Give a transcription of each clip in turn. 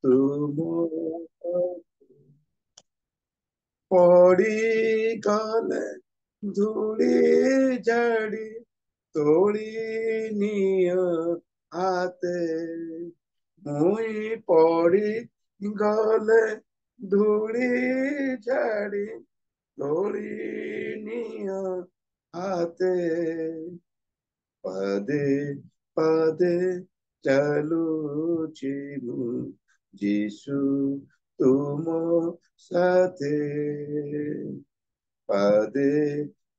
ତୁମ ପଡ଼ିଗଲେ ଧୂଳି ଝାଡ଼ି ତୋଳି ନିଅ ହାତେ ମୁଇଁ ପଡ଼ି ଗଲେ ଧୂଳି ଝାଡ଼ି ତୋଳି ନିଅ ହାତେ ପଦେ ପଦେ ଚାଲୁଛି ମୁଁ ଯୀଶୁ ତୁମ ସାଥେ ପଦେ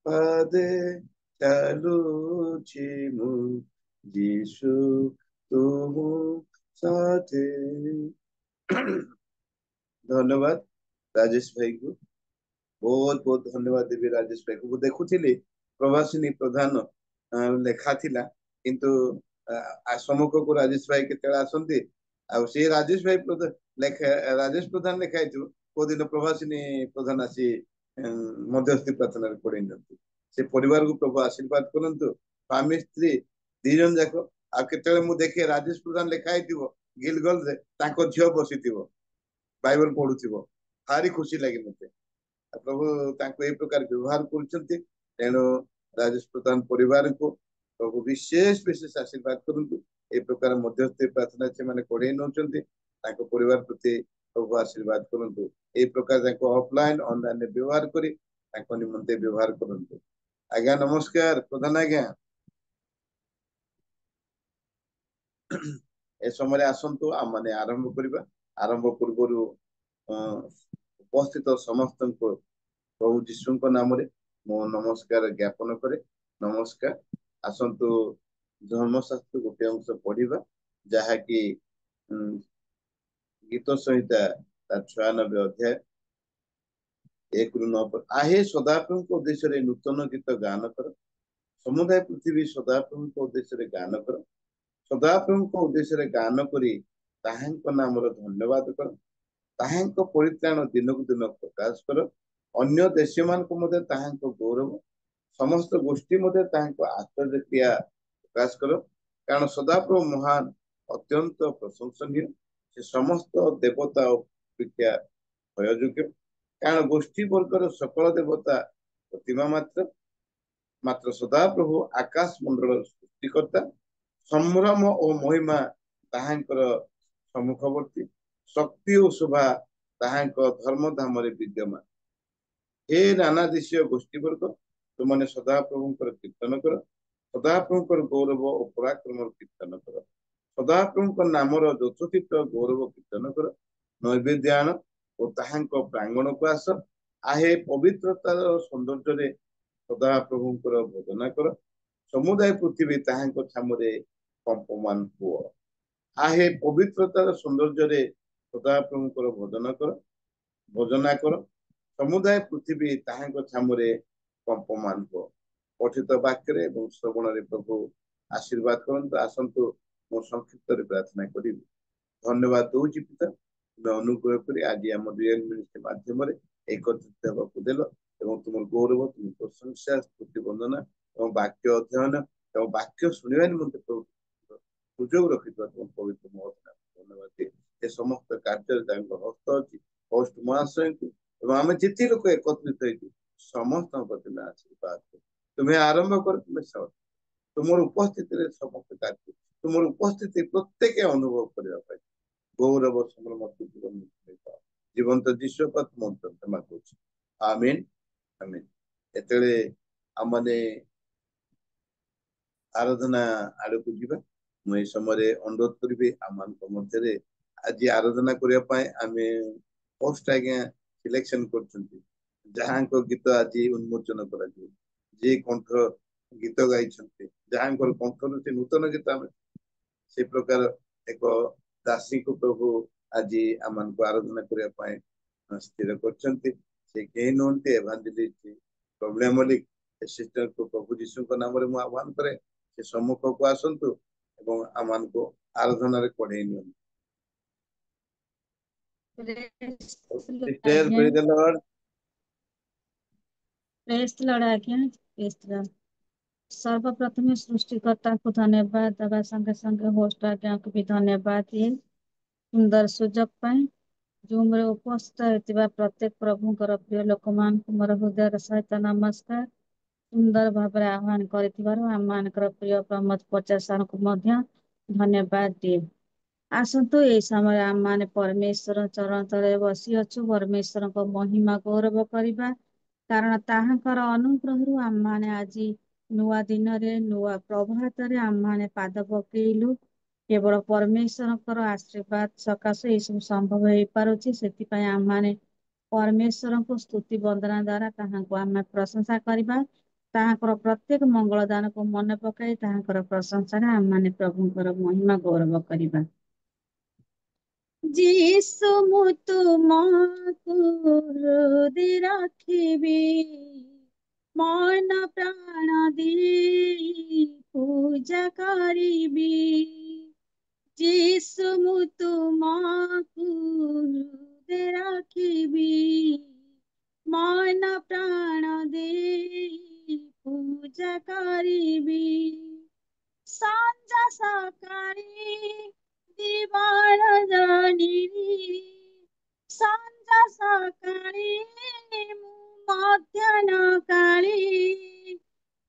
ପଦେ ଚାଲୁଛି ମୁଁ ଯୀଶୁ ତୁମ ସାଥେ। ଧନ୍ୟବାଦ ରାଜେଶ ଭାଇ को बहुत बहुत धन्यवाद देवी राजेश भाई को। देखुली प्रवासिनी प्रधान लेखा थिला किंतु सम्मुख को राजेश भाई केते आसंती आ से राजेश भाई लेखा राजेश प्रधान लेखा को दिन प्रवासिनी प्रधान आसी मध्यस्थी प्रार्थना पड़े से परिवार को प्रभु आशीर्वाद करंतु स्वामी स्त्री दी जन जाक आ केते मु देखे राजेश प्रधान लेखा गिलगल रे ताको झियो बसिथिबो बाइबल पढुथिबो भारी खुशी लागे मते। प्रभु तांको ए प्रकार व्यवहार करछंती तेणु राजेश प्रधान परिवार को प्रभु विशेष विशेष आशीर्वाद करंतु ए प्रकार मध्यस्थी प्रार्थना से माने कोडे नउचंती तांको परिवार प्रति प्रभु आशीर्वाद करंतु ए प्रकार तांको ऑफलाइन ऑनलाइन व्यवहार करी तांको निमंते व्यवहार करंतु। आज्ञा नमस्कार प्रधान आज्ञा ए समय आसंतु आ माने आरंभ करिबा आरंभ पूर्वरु उपस्थित समस्त को प्रभु जीशु नाम मो नमस्कार ज्ञापन करे। नमस्कार आसंतु धर्मशास्त्र गोटे अंश पढ़ा जहाँकि गीत संहिता 96 अध्याय 1 ରୁ 9 पर आहे सदाप्रभु उद्देश्य नूतन गीत गान कर समुदाय पृथ्वी सदाप्रभु उद्देश्य गान कर सदाप्रभु उद्देश्य गान करी ताहांको नाम धन्यवाद कर ताहांको परित्राण दिनकु दिन प्रकाश कर अन्य देश मान गौरव समस्त गोष्ठी आश्चर्य क्रिया प्रकाश कर कारण सदाप्रभु महान अत्यंत प्रशंसनीय से समस्त देवता अपेक्षा भययोग्य कारण गोष्ठी वर्गर सकल देवता प्रतिमा मात्र मात्र सदाप्रभु आकाश मंडल सृष्टिकर्ता संभ्रम और महिमा ताहांकर सम्मुखवर्ती शक्ति और शोभा ताहांको धर्मधाम विद्यमान हे नाना देशीय गोष्ठी वर्ग तुमने सदाप्रभुंकर कीर्तन कर सदाप्रभुंकर गौरव और पराक्रम कीर्तन कर सदाप्रभुंकर नामर यथोचित गौरव कीर्तन कर नैवेद्य आण और ताहांको प्रांगण को आस आहे पवित्रतार सौंदर्य सदाप्रभुंकर भजना कर समुदाय पृथ्वी ताहांको छामरे कंपमान हुओ आहे पवित्रतार सौंदर्य सदाप्रभुंकर भजना कर समुदाय पृथ्वी ताहांको छामरे कंपमान हो पठित वाक्य एवं श्रवण प्रभु आशीर्वाद करंतु आसंतु मो संक्षिप्त प्रार्थना करी धन्यवाद दौची पिता तुम्हें अनुग्रह करी आज आम रियल मिनिस्ट्री माध्यम एकत्रित होगा देल एवं तुम गौरव तुम प्रशंसा स्तुति वंदना और वाक्य अध्ययन और वाक्य शुणा निमंते सुजोग रखी तुम पवित्र महत्व धन्यवाद ये समस्त कार्य हस्त अच्छी पोस्ट महाशय को आम जिते लोक एकत्रित हो समस्त आशीर्वाद तुम्हें आरंभ कर तुम्हें तुम उपस्थिति समस्त कार्य तुम उपस्थिति प्रत्येक अनुभव करने गौरव जीवन जीवंत जीशुपत मंत्र क्षमा कर आमीन आमीन एतले आमने आराधना आड़ को जीवा मुझे समय अनुरोध करी आम मध्य आज आराधना करने आम पोस्ट आज्ञा सिलेक्शन कर गीत आज उन्मोचन कर जे कंठ गीत गाई जहाँ कंठ से नूतन गीत आम से प्रकार एक दासी को प्रभु आज आम आराधना करने स्थिर कर प्रॉब्लम मलिक सिस्टर को प्रभु जीशु नाम मुझे आह्वान करे से सम्मुख को आसतु आम को आराधना पढ़े नि सर्वप्रथम सृष्टिकर्ता को धन्यवाद दबा संगे संगे होस्ट आज्ञा को भी धन्यवाद दिए ସୁନ୍ଦର ସୁଯୋଗ ପାଇଁ ଜୁମ୍ରେ ଉପସ୍ଥିତ ହେଉଥିବା ପ୍ରତ୍ୟେକ ପ୍ରଭୁଙ୍କର ପ୍ରିୟ ଲୋକମାନଙ୍କୁ ମୋର ହୃଦୟର ସହିତ ନମସ୍କାର। ସୁନ୍ଦର ଭାବରେ ଆହ୍ୱାନ କରିଥିବାରୁ ଆମମାନଙ୍କର ପ୍ରିୟ ପ୍ରମୋଦ ପଚାଶାଣଙ୍କୁ ମଧ୍ୟ ଧନ୍ୟବାଦ ଦିଏ। ଆସନ୍ତୁ ଏହି ସମୟରେ ଆମମାନେ ପରମେଶ୍ୱର ଚରଣ ତଳେ ବସିଅଛୁ, ପରମେଶ୍ୱରଙ୍କ ମହିମା ଗୌରବ କରିବା, କାରଣ ତାହାଙ୍କର ଅନୁଗ୍ରହରୁ ଆମମାନେ ଆଜି ନୂଆ ଦିନରେ ନୂଆ ପ୍ରଭାତରେ ଆମମାନେ ପାଦ ପକେଇଲୁ। କେବଳ ପରମେଶ୍ୱରଙ୍କର ଆଶୀର୍ବାଦ ସକାଶେ ଏସବୁ ସମ୍ଭବ ହେଇପାରୁଛି। ସେଥିପାଇଁ ଆମମାନେ ପରମେଶ୍ୱରଙ୍କୁ ସ୍ତୁତି ବନ୍ଦନା ଦ୍ୱାରା ତାହାଙ୍କୁ ଆମେ ପ୍ରଶଂସା କରିବା। ତାହାଙ୍କର ପ୍ରତ୍ୟେକ ମଙ୍ଗଳ ଦାନକୁ ମନେ ପକାଇ ତାହାଙ୍କର ପ୍ରଶଂସାରେ ଆମମାନେ ପ୍ରଭୁଙ୍କର ମହିମା ଗୌରବ କରିବା। ଯୀଶୁ ମୁଁ ତୁମକୁ ହୃଦେ ରଖିବି, ମନ ପ୍ରାଣ ଦେଇ ପୂଜା କରିବି। ଯୀଶୁ ମୁଁ ତୁମକୁ ହୃଦେ ରଖିବି, ମନ ପ୍ରାଣ ଦେଇ ପୂଜା କରିବି। ସଞ୍ଜ ସକାଳେ ଦିବାର ଜଣିବି, ସଞ୍ଜ ସକାଳେ ମୁଁ ମଧ୍ୟାହ୍ନ କାଳେ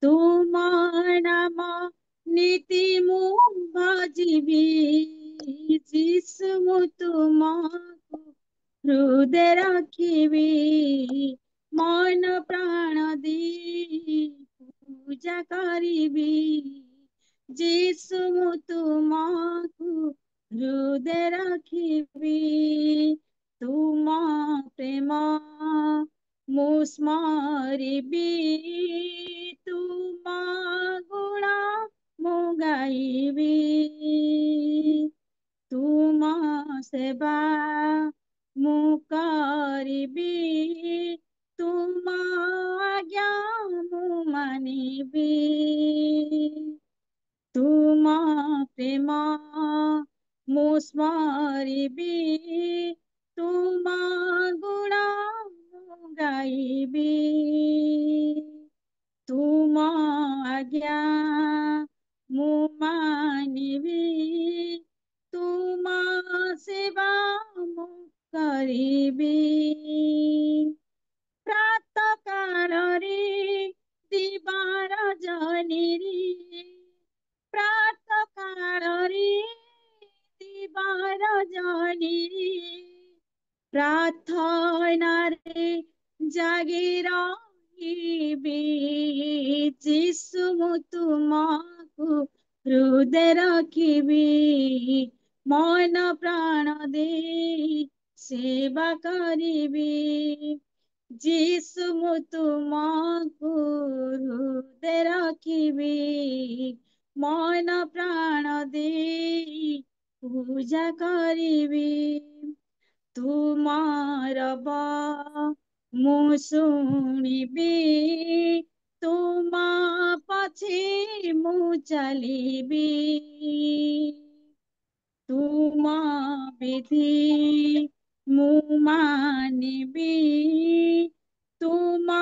ତୁମ ନାମ ନୀତି ମୁଁ ଭଜିବି। ଯୀଶୁ ମୁଁ ତୁମକୁ ହୃଦେ ରଖିବି, ମନ ପ୍ରାଣ ଦେଇ ପୂଜା କରିବି। ଯୀଶୁ ମୁଁ ତୁମକୁ ହୃଦେ ରଖିବି, ତୁମ ପ୍ରେମ ମୁଁ ସ୍ମରିବି, ତୁମ ଗୁଣ ମୁଁ ଗାଇବି। ତୁମ ସେବା ମୁଁ କରିବି, ତୁମ ଆଜ୍ଞା ମୁଁ ମାନିବି। ତୁମ ପ୍ରେମ ମୁଁ ସ୍ମରିବି, ତୁମ ଗୁଣ ମୁଁ ଗାଇବି। ତୁମ ଆଜ୍ଞା ମୁଁ ମାନିବି, ତୁମ ସେବା ମୁଁ କରିବି। ପ୍ରାତଃ କାଳରେ ଦିବାର ଜନିରେ, ପ୍ରାତଃ କାଳରେ ଦିବାର ଜନିରେ ପ୍ରାର୍ଥନାରେ ଜାଗି ରହିବି। ଯୀଶୁ ମୁଁ ତୁମକୁ ହୃଦେ ରଖିବି, ମନ ପ୍ରାଣ ଦେଇ ସେବା କରିବି। ଯୀଶୁ ମୁଁ ତୁମକୁ ହୃଦେ ରଖିବି, ମନ ପ୍ରାଣ ଦେଇ ପୂଜା କରିବି। ତୁମର ମୁଁ ଶୁଣିବି, ତୁମ ପଛେ ମୁଁ ଚାଲିବି। ତୁମ ବିଧି ମୁଁ ମାନିବି, ତୁମ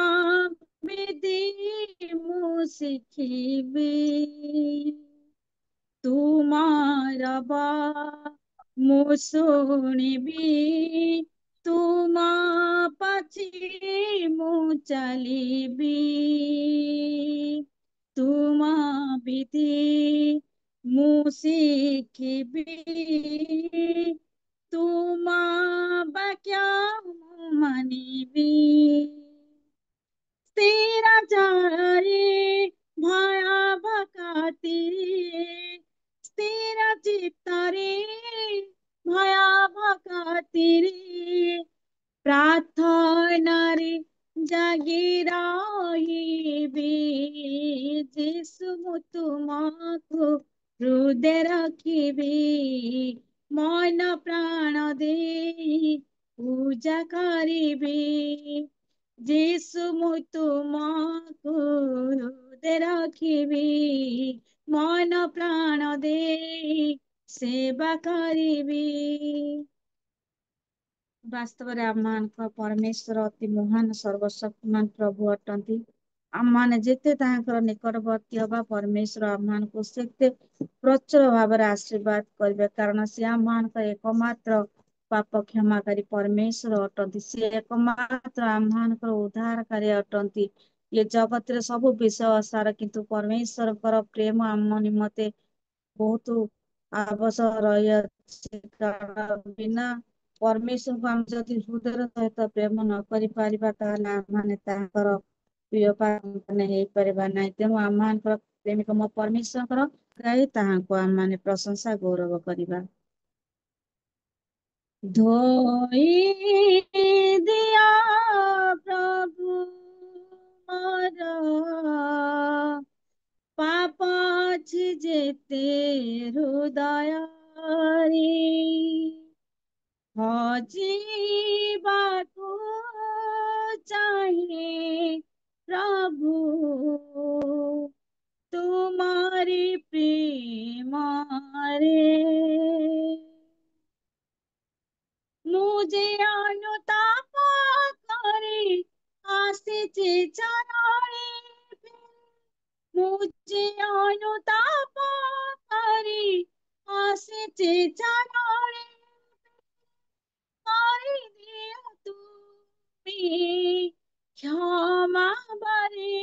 ବିଧି ମୁଁ ଶିଖିବି। ତୁମର ମୁଁ ଶୁଣିବି, ତୁମ ପଛେ ମୁଁ ଚାଲିବି। ତୁମ ବିଧି ମୁଁ ଶିଖିବି, ତୁମ ବାକ୍ୟ ମୁଁ ମାନିବି। ସ୍ଥିର ଜଳରେ ଭୟାବହ କାତିରେ, ସ୍ଥିର ଚିତ୍ତରେ ଭୟାବହ କାତିରେ ପ୍ରାର୍ଥନାରେ ଜାଗି ରହିବି। ଯୀଶୁ ମୁଁ ତୁମକୁ ହୃଦେ ରଖିବି, ମନ ପ୍ରାଣ ଦେଇ ପୂଜା କରିବି। ଯୀଶୁ ମୁଁ ତୁମକୁ ହୃଦେ ରଖିବି, ମନ ପ୍ରାଣ ଦେଇ ସେବା କରିବି। ବାସ୍ତବରେ ଆମମାନଙ୍କ ପରମେଶ୍ୱର ଅତି ମହାନ ସର୍ବଶକ୍ତିମାନ ପ୍ରଭୁ ଅଟନ୍ତି। आम जेते निकटवर्ती हवा परमेश्वर आम को सेते प्रचुर भाव आशीर्वाद करेंगे कारण सी आम एकमात्र पाप क्षमाकारी परमेश्वर अटंती सी एकमात्र आम उद्धारकारी अटंती ये जगत रे सब विषय असार किंतु परमेश्वर प्रेम आम निमते बहुत आवश्यक रही अछि कारण बिना परमेश्वर को आम जदि हृदय सहित प्रेम न करि पारिबा ताहाले आम माने ताहाकर प्रिय पाने हेई परिबा नाही तेणु आम मानकर प्रेमिक म परमेश्वर गाई ताहाको आम माने प्रशंसा गौरव करिबा धोई दिया प्रभु मोर पाप अछि जेते हृदय हजिबाको चाहे प्रभु तुम्हारी प्रेम रे मुझे अनुताप करे आसीचे चरणी मुझे अनुताप करे आसीचे चरणी दिया तुम्हें क्षमा बारे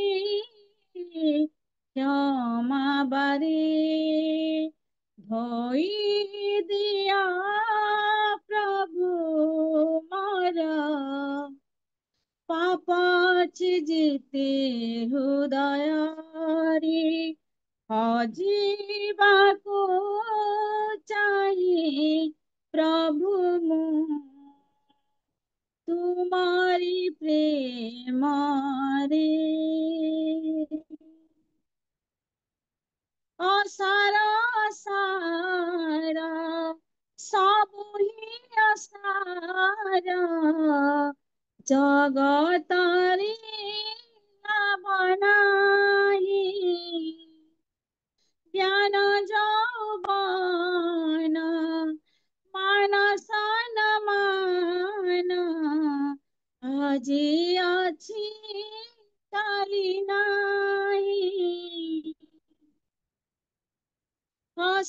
क्षमा बारे धोई दिया प्रभु मोरा पाप जीते हृदय हजिबाको चाहे प्रभु मु तुम्हारी प्रेम रे असारा सारा सब ही असारा जगतरी बनाई ज्ञान जौवन मानस मान আজি ଅଛି କାଲି ନାହିଁ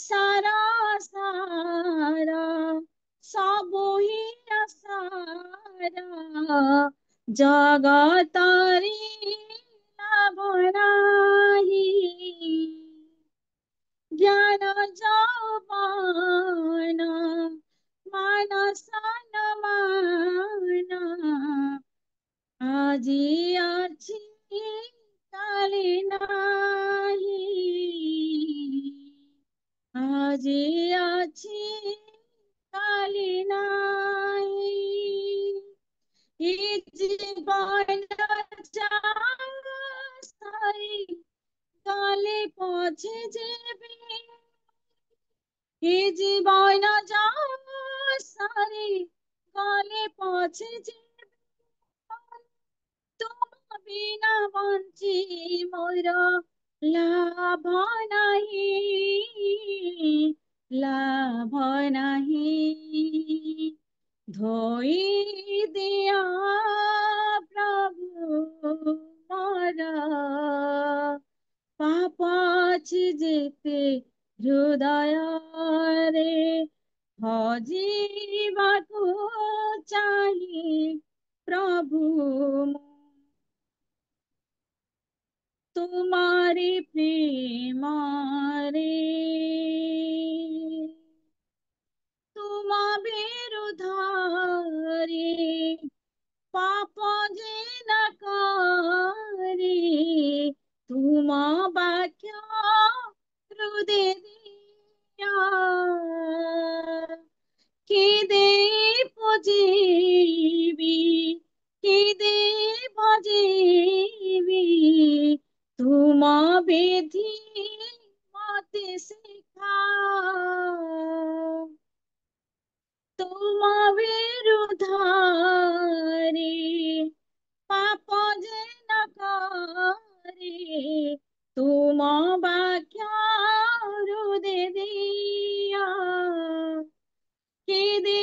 ସାରା ସାରା ସବୁ ହିଁ ସାରା ଜଗତରି ଲାଭ ନାହିଁ জ্ঞান যৌবন মানস মান আজি ଅଛି কালি ନାହିଁ আজি ଅଛି কালি ନାହିଁ এই জীবন চাই কালে পৌঁছে যাবে এই জীবন সারি কালে পৌঁছে যাবে तुम बिना बंची मोर लाभ नहीं लाभ नहीं धोई दिया प्रभु मोर पाप अछि जेते हृदय रे हजिबाको चाहे प्रभु तुम्हारी प्रेम रे तुम बिरुधारी पाप जे न करे तुम वाक्य हृदय दिया किदे पजीबी किदे भजीबी तुम विधि मते शिखा तुम विरुधारी पाप जे न करे तुम वाक्य हृदय दिया किदे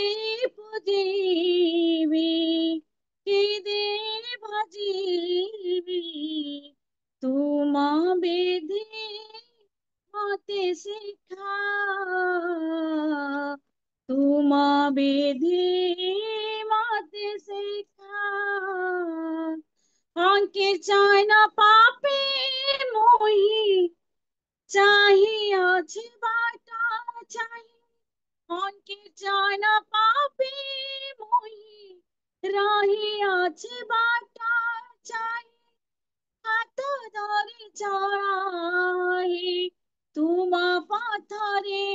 पूजीबी किदे भजीबी অঙ্কে চায় না পাপে মোহি চাহিয়াছে বাটা চাই অঙ্কে চায় না পাপে মোহি রহিয়াছে বাটা চাই হাত ধরে চড়াই তুমা পথরে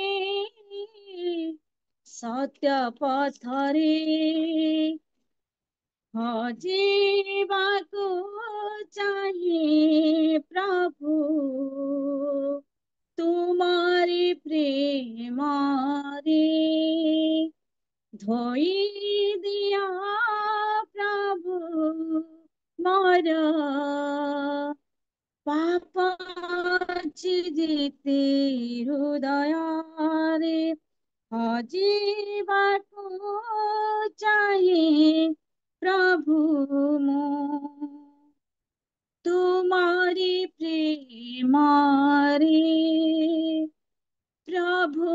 ସତ୍ୟ ପଥରେ ହଜିବାକୁ ଚାହେଁ ପ୍ରଭୁ ତୁମରି ପ୍ରେମରେ ଧୋଇ ଦିଅ ପ୍ରଭୁ ମୋର ପାପ ଚିରିତି ହୃଦୟରେ ହଜିବାକୁ ଚାହେଁ ପ୍ରଭୁ ମୁଁ ତୁମରି ପ୍ରେମରେ ପ୍ରଭୁ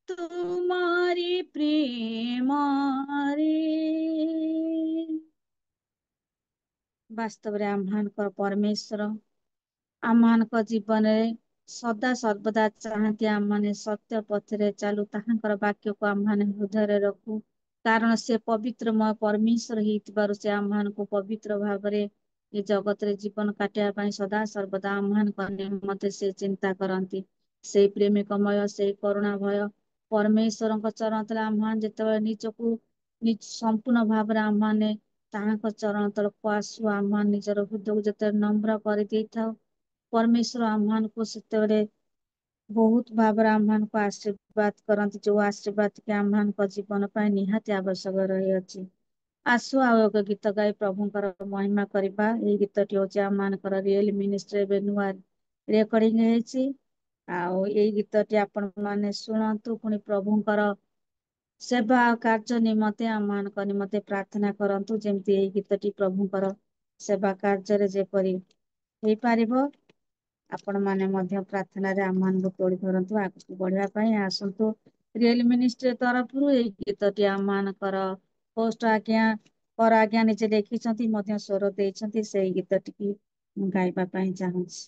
ତୁମରି ପ୍ରେମରେ ବାସ୍ତବରେ ଆମ୍ଭମାନଙ୍କ ପରମେଶ୍ୱର ଆମମାନଙ୍କ ଜୀବନରେ ସଦା ସର୍ବଦା ଚାହାନ୍ତି ଆମମାନେ ସତ୍ୟ ପଥରେ ଚାଲୁ ତାହାଙ୍କର ବାକ୍ୟକୁ ଆମମାନେ ହୃଦୟରେ ରଖୁ କାରଣ ସେ ପବିତ୍ରମୟ ପରମେଶ୍ୱର ହେଇଥିବାରୁ ସେ ଆମମାନଙ୍କୁ ପବିତ୍ର ଭାବରେ ଏ ଜଗତରେ ଜୀବନ କାଟିବା ପାଇଁ ସଦା ସର୍ବଦା ଆମମାନଙ୍କ ନିମନ୍ତେ ସେ ଚିନ୍ତା କରନ୍ତି ସେଇ ପ୍ରେମିକମୟ ସେଇ କରୁଣା ଭୟ ପରମେଶ୍ୱରଙ୍କ ଚରଣ ତଳେ ଆମମାନେ ଯେତେବେଳେ ନିଜକୁ ସମ୍ପୂର୍ଣ୍ଣ ଭାବରେ ଆମମାନେ ତାହାଙ୍କ ଚରଣ ତଳକୁ ଆସୁ ଆମମାନେ ନିଜର ହୃଦୟକୁ ଯେତେବେଳେ ନମ୍ର କରିଦେଇଥାଉ ପରମେଶ୍ୱର ଆମମାନଙ୍କୁ ସେତେବେଳେ ବହୁତ ଭାବରେ ଆମମାନଙ୍କୁ ଆଶୀର୍ବାଦ କରନ୍ତି ଯୋଉ ଆଶୀର୍ବାଦ କି ଆମମାନଙ୍କ ଜୀବନ ପାଇଁ ନିହାତି ଆବଶ୍ୟକ ରହିଅଛି ଆସୁ ଆଉ ଏକ ଗୀତ ଗାଇ ପ୍ରଭୁଙ୍କର ମହିମା କରିବା ଏଇ ଗୀତଟି ହଉଛି ଆମମାନଙ୍କର ରିଏଲ ମିନିଷ୍ଟ୍ରି ଏବେ ନୂଆ ରେକର୍ଡିଂ ହେଇଛି ଆଉ ଏଇ ଗୀତଟି ଆପଣ ମାନେ ଶୁଣନ୍ତୁ ପୁଣି ପ୍ରଭୁଙ୍କର ସେବା କାର୍ଯ୍ୟ ନିମନ୍ତେ ଆମମାନଙ୍କ ନିମନ୍ତେ ପ୍ରାର୍ଥନା କରନ୍ତୁ ଯେମିତି ଏଇ ଗୀତଟି ପ୍ରଭୁଙ୍କର ସେବା କାର୍ଯ୍ୟରେ ଯେପରି ହେଇପାରିବ ଆପଣ ମାନେ ମଧ୍ୟ ପ୍ରାର୍ଥନାରେ ଆମମାନଙ୍କୁ ତୋଳି ଧରନ୍ତୁ ଆଗକୁ ବଢିବା ପାଇଁ ଆସନ୍ତୁ ରିଏଲ ମିନିଷ୍ଟ୍ରି ତରଫରୁ ଏଇ ଗୀତଟି ଆମମାନଙ୍କର ପୋଷ୍ଟ ଆଜ୍ଞା ପର ଆଜ୍ଞା ନିଜେ ଲେଖିଛନ୍ତି ମଧ୍ୟ ସ୍ୱର ଦେଇଛନ୍ତି ସେଇ ଗୀତଟିକି ମୁଁ ଗାଇବା ପାଇଁ ଚାହୁଁଛି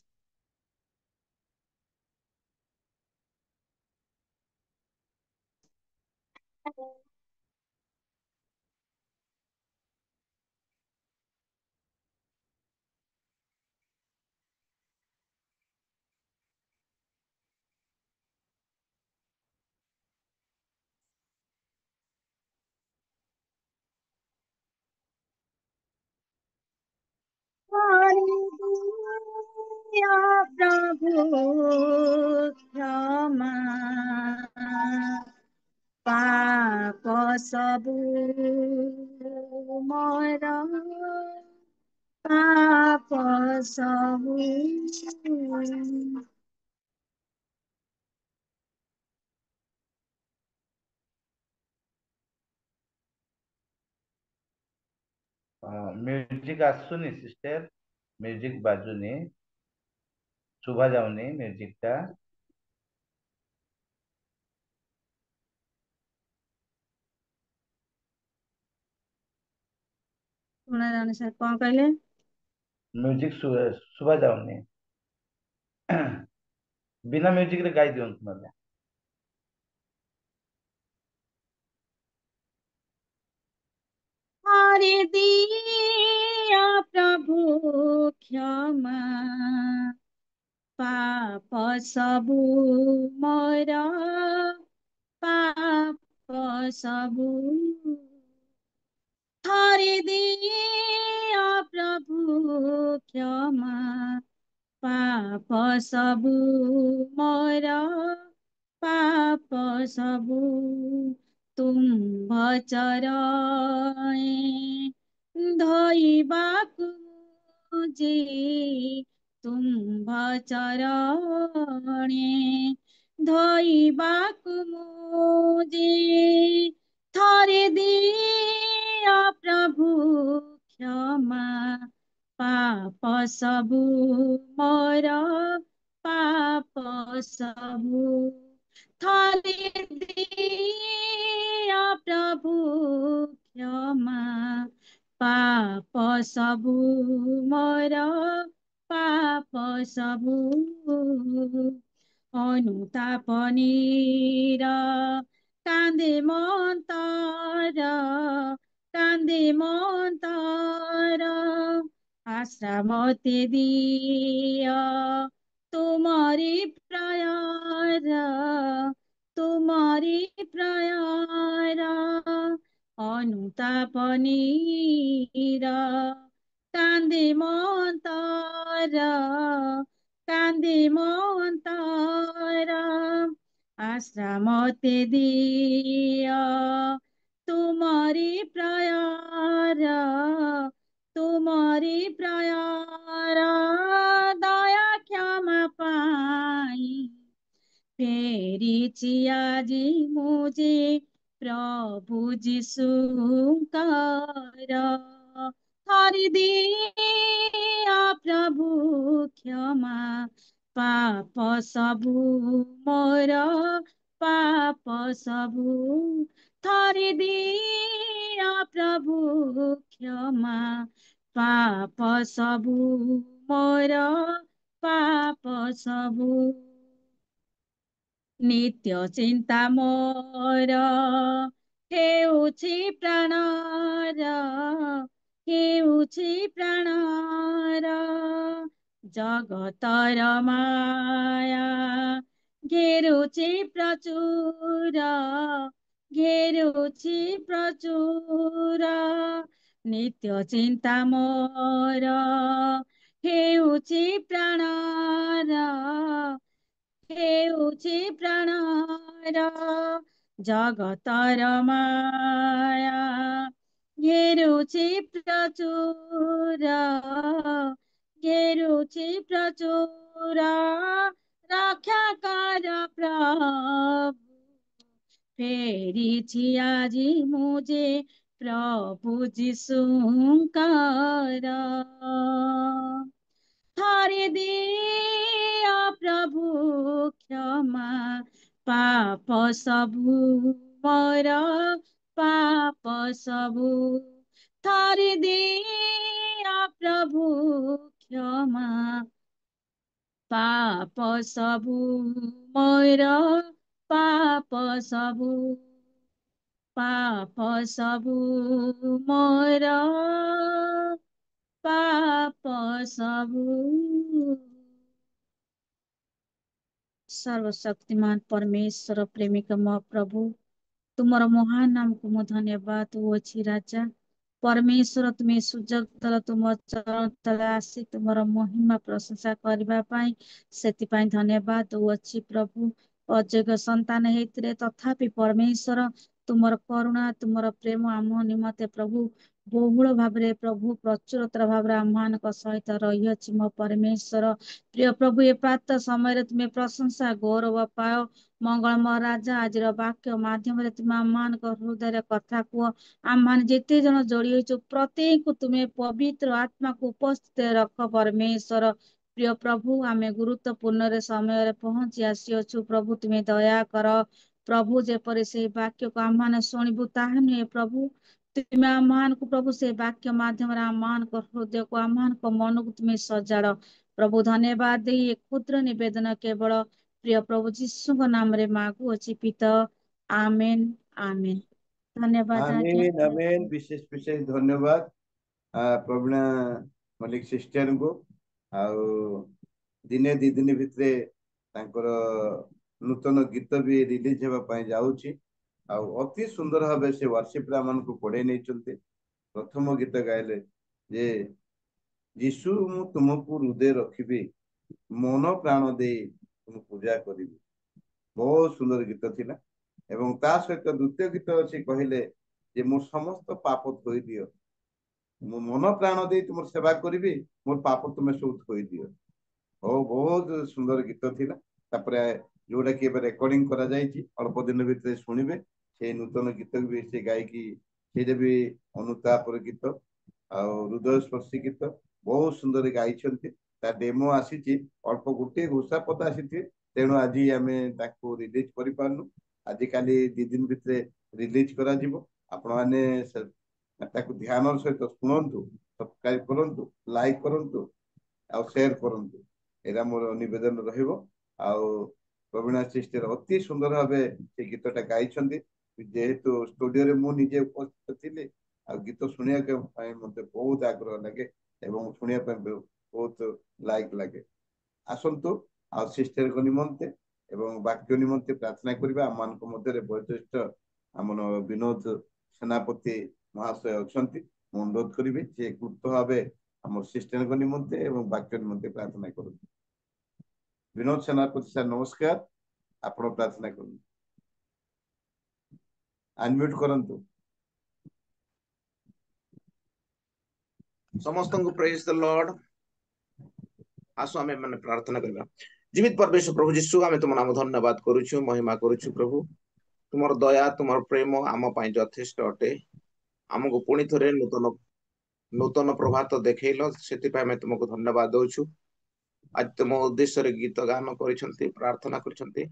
हालेलुया प्रभु क्षमा पाप सबु मोर पाप सबु म्यूजिक आसुनी सिस्टर म्यूजिक बाजुनी शुभा जाऊनी म्यूजिक टा ଶୁଣା ଯାଉନି ସାର୍ କଣ କହିଲେ म्यूजिक शुभा जाऊनी बिना म्यूजिक रे गाई दियंतु नले हरि दिया प्रभु क्षमा पाप सबु मोर पाप सबु हरि दिया प्रभु क्षमा पाप सबु मोर पाप सबु ତୁମ୍ଭ ଚରଣେ ଧୋଇବାକୁ ଯେ ତୁମ୍ଭ ଚରଣେ ଧୋଇବାକୁ ମୁଁ ଯେ ଥରେ ଦିଅ ପ୍ରଭୁ କ୍ଷମା ପାପ ସବୁ ମୋର ପାପ ସବୁ ଥରେ ଦିଅ ପ୍ରଭୁ କ୍ଷମା ପାପ ସବୁ ମୋର ପାପ ସବୁ ଅନୁତାପନୀର କାନ୍ଦେ ମନ୍ତର କାନ୍ଦେ ମନ୍ତର ଆଶ୍ରା ମତେ ଦିଅ ତୁମରି ପ୍ରାୟର ତୁମରି ପ୍ରାୟର ଅନୁତାପନୀର କାନ୍ଦେ ମନ୍ତର କାନ୍ଦେ ମନ୍ତର ଆଶ୍ରା ମତେ ଦିଅ ତୁମରି ପ୍ରାୟର ତୁମରି ପ୍ରାୟର ଦୟା କ୍ଷମା ପାଇ ଫେରିଛି ଆଜି ମୁଁ ଯେ ପ୍ରଭୁ ଯୀଶୁଙ୍କର ହରିଦିଅ ପ୍ରଭୁ କ୍ଷମା ପାପ ସବୁ ମୋର ପାପ ସବୁ ଥରିଦିଅ ପ୍ରଭୁ କ୍ଷମା ପାପ ସବୁ ମୋର ପାପ ସବୁ ନିତ୍ୟ ଚିନ୍ତା ମୋର ହେଉଛି ପ୍ରାଣର ହେଉଛି ପ୍ରାଣର ଜଗତର ମାୟା ଘେରୁଛି ପ୍ରଚୁର ଘେରୁଛି ପ୍ରଚୁର ନିତ୍ୟ ଚିନ୍ତା ମୋର ହେଉଛି ପ୍ରାଣର ହେଉଛି ପ୍ରାଣର ଜଗତର ମାୟା ଘେରୁଛି ପ୍ରଚୁର ଘେରୁଛି ପ୍ରଚୁର ରକ୍ଷା କର ପ୍ରଭୁ ଫେରିଛି ଆଜି ମୁଁ ଯେ ପ୍ରଭୁ ଯୀଶୁଙ୍କର ଥରିଦିଅ ପ୍ରଭୁ କ୍ଷମା ପାପ ସବୁ ମୋର ପାପ ସବୁ ଥରିଦିଅ ପ୍ରଭୁ କ୍ଷମା ପାପ ସବୁ ମୋର ପାପ ସବୁ ପାପ ସବୁ ମୋର ପାପ ସବୁ सर्वशक्तिमान परमेश्वर प्रेमिक म प्रभु तुमर महान नाम को मु धन्यवाद दउछि राजा परमेश्वर तुम्हें सुजग दल तुम चरण तले आसी तुमर महिमा प्रशंसा करबा पाई सेति पाई धन्यवाद दउछि प्रभु अजग संतान हेतिरे तथापि परमेश्वर तुमर करुणा तुमर प्रेम आम निमते प्रभु बहुल भाबरे प्रभु प्रचुरतर भाबरे आम सहित रही अछि मो परमेश्वर प्रिय प्रभु ये प्रातः समय तुम्हें प्रशंसा गौरव पाओ मंगलमय राजा आज वाक्य माध्यम तुम आम हृदय कथा कुह आम मान जेते जन जोड़ी होइछु प्रत्येक तुम्हें पवित्र आत्मा को उपस्थित रख परमेश्वर प्रिय प्रभु आमे गुरुत्वपूर्ण रे समय रे पहुंची आसीअछु प्रभु तुम्हें दया कर प्रभु जेपरि से वाक्य को आम मान शुणिबु ताहा नुहे प्रभु तुम्हें आम को प्रभु से वाक्य माध्यम रे आम हृदय को आम मन को तुम्हें सजाड़ प्रभु धन्यवाद दे ये क्षुद्र निवेदन केवल प्रिय प्रभु जीशु नाम रे मागु अछि पिता आमेन आमेन धन्यवाद आज्ञा आमीन आमीन विशेष विशेष धन्यवाद प्रवीणा मलिक सिस्टर को आउ दिने दी दिन भितरे तांकर नूतन गीत भी रिलीज हेबा पई जाउची आउ अति सुंदर भाबे से वर्शिप रा मन को पढ़े नै चलते प्रथम गीत गायले जे यीशु मु तुमको हृदय रखिबी मन प्राण दे तुम पूजा करिबी बहुत सुंदर गीत थिला एवं ता सहित द्वितीय गीत अछि कहिले जे मोर समस्त पाप धोई दियो मो मन प्राण दे तुम सेवा करिबी मोर पाप तुम सब धोई दियो ओ बहुत सुंदर गीत थिला तापरे जोडा के रेकॉर्डिंग करा जायछि अल्प दिन भितर सुनिबे से नूतन गीत भी से गायकी से भी अनुताप गीत आ हृदय स्पर्शी गीत बहुत सुंदर गाई डेमो आसी अल्प गोटे घोषा पद आसी तेणु आज आम रिलीज कर आज काली 2 दिन भितर रिलीज करा आपण मैंने ताकू ध्यान सहित शुणु, सब्सक्राइब करूँ, लाइक करूँ और शेयर करूँ। एरा मोर निवेदन रहिबो। प्रवीणा सिस्टर अति सुंदर भाव से गीतटा गाई, जेहेतु स्टूडियो रे मु निजे उपस्थित थी आ गीत शुणा मत बहुत आग्रह लगे और शुणा बहुत लाइक लगे। आसतु आ सिस्टर को निमंते एवं वाक्य निमंते प्रार्थना करबा। आम मान मध्य वयोज्येष्ठ आम विनोद सेनापति महाशय अच्छा, अनुरोध करी जे गुप्त भाव आम सिस्टर को निमंते एवं वाक्य निमंते प्रार्थना करूँ। विनोद सेनापति सर नमस्कार, आपण प्रार्थना करूँ। अनम्यूट करंतु। समस्त को प्रेज द लॉर्ड। आसो आमे माने प्रार्थना करबा। जीवित परमेश्वर प्रभु यीशु, आमे तुम नाम धन्यवाद करूछु, महिमा करूछु प्रभु। तुमर दया तुमर प्रेम आम पई यथेष्ट अटे। हमको पुणी थरे नूतन नूतन प्रभात देखैलो, सेति पई आमे तुमको धन्यवाद दउछु। आज तुम उद्देश्य रे गीत गान करिसंती, प्रार्थना करिसंती।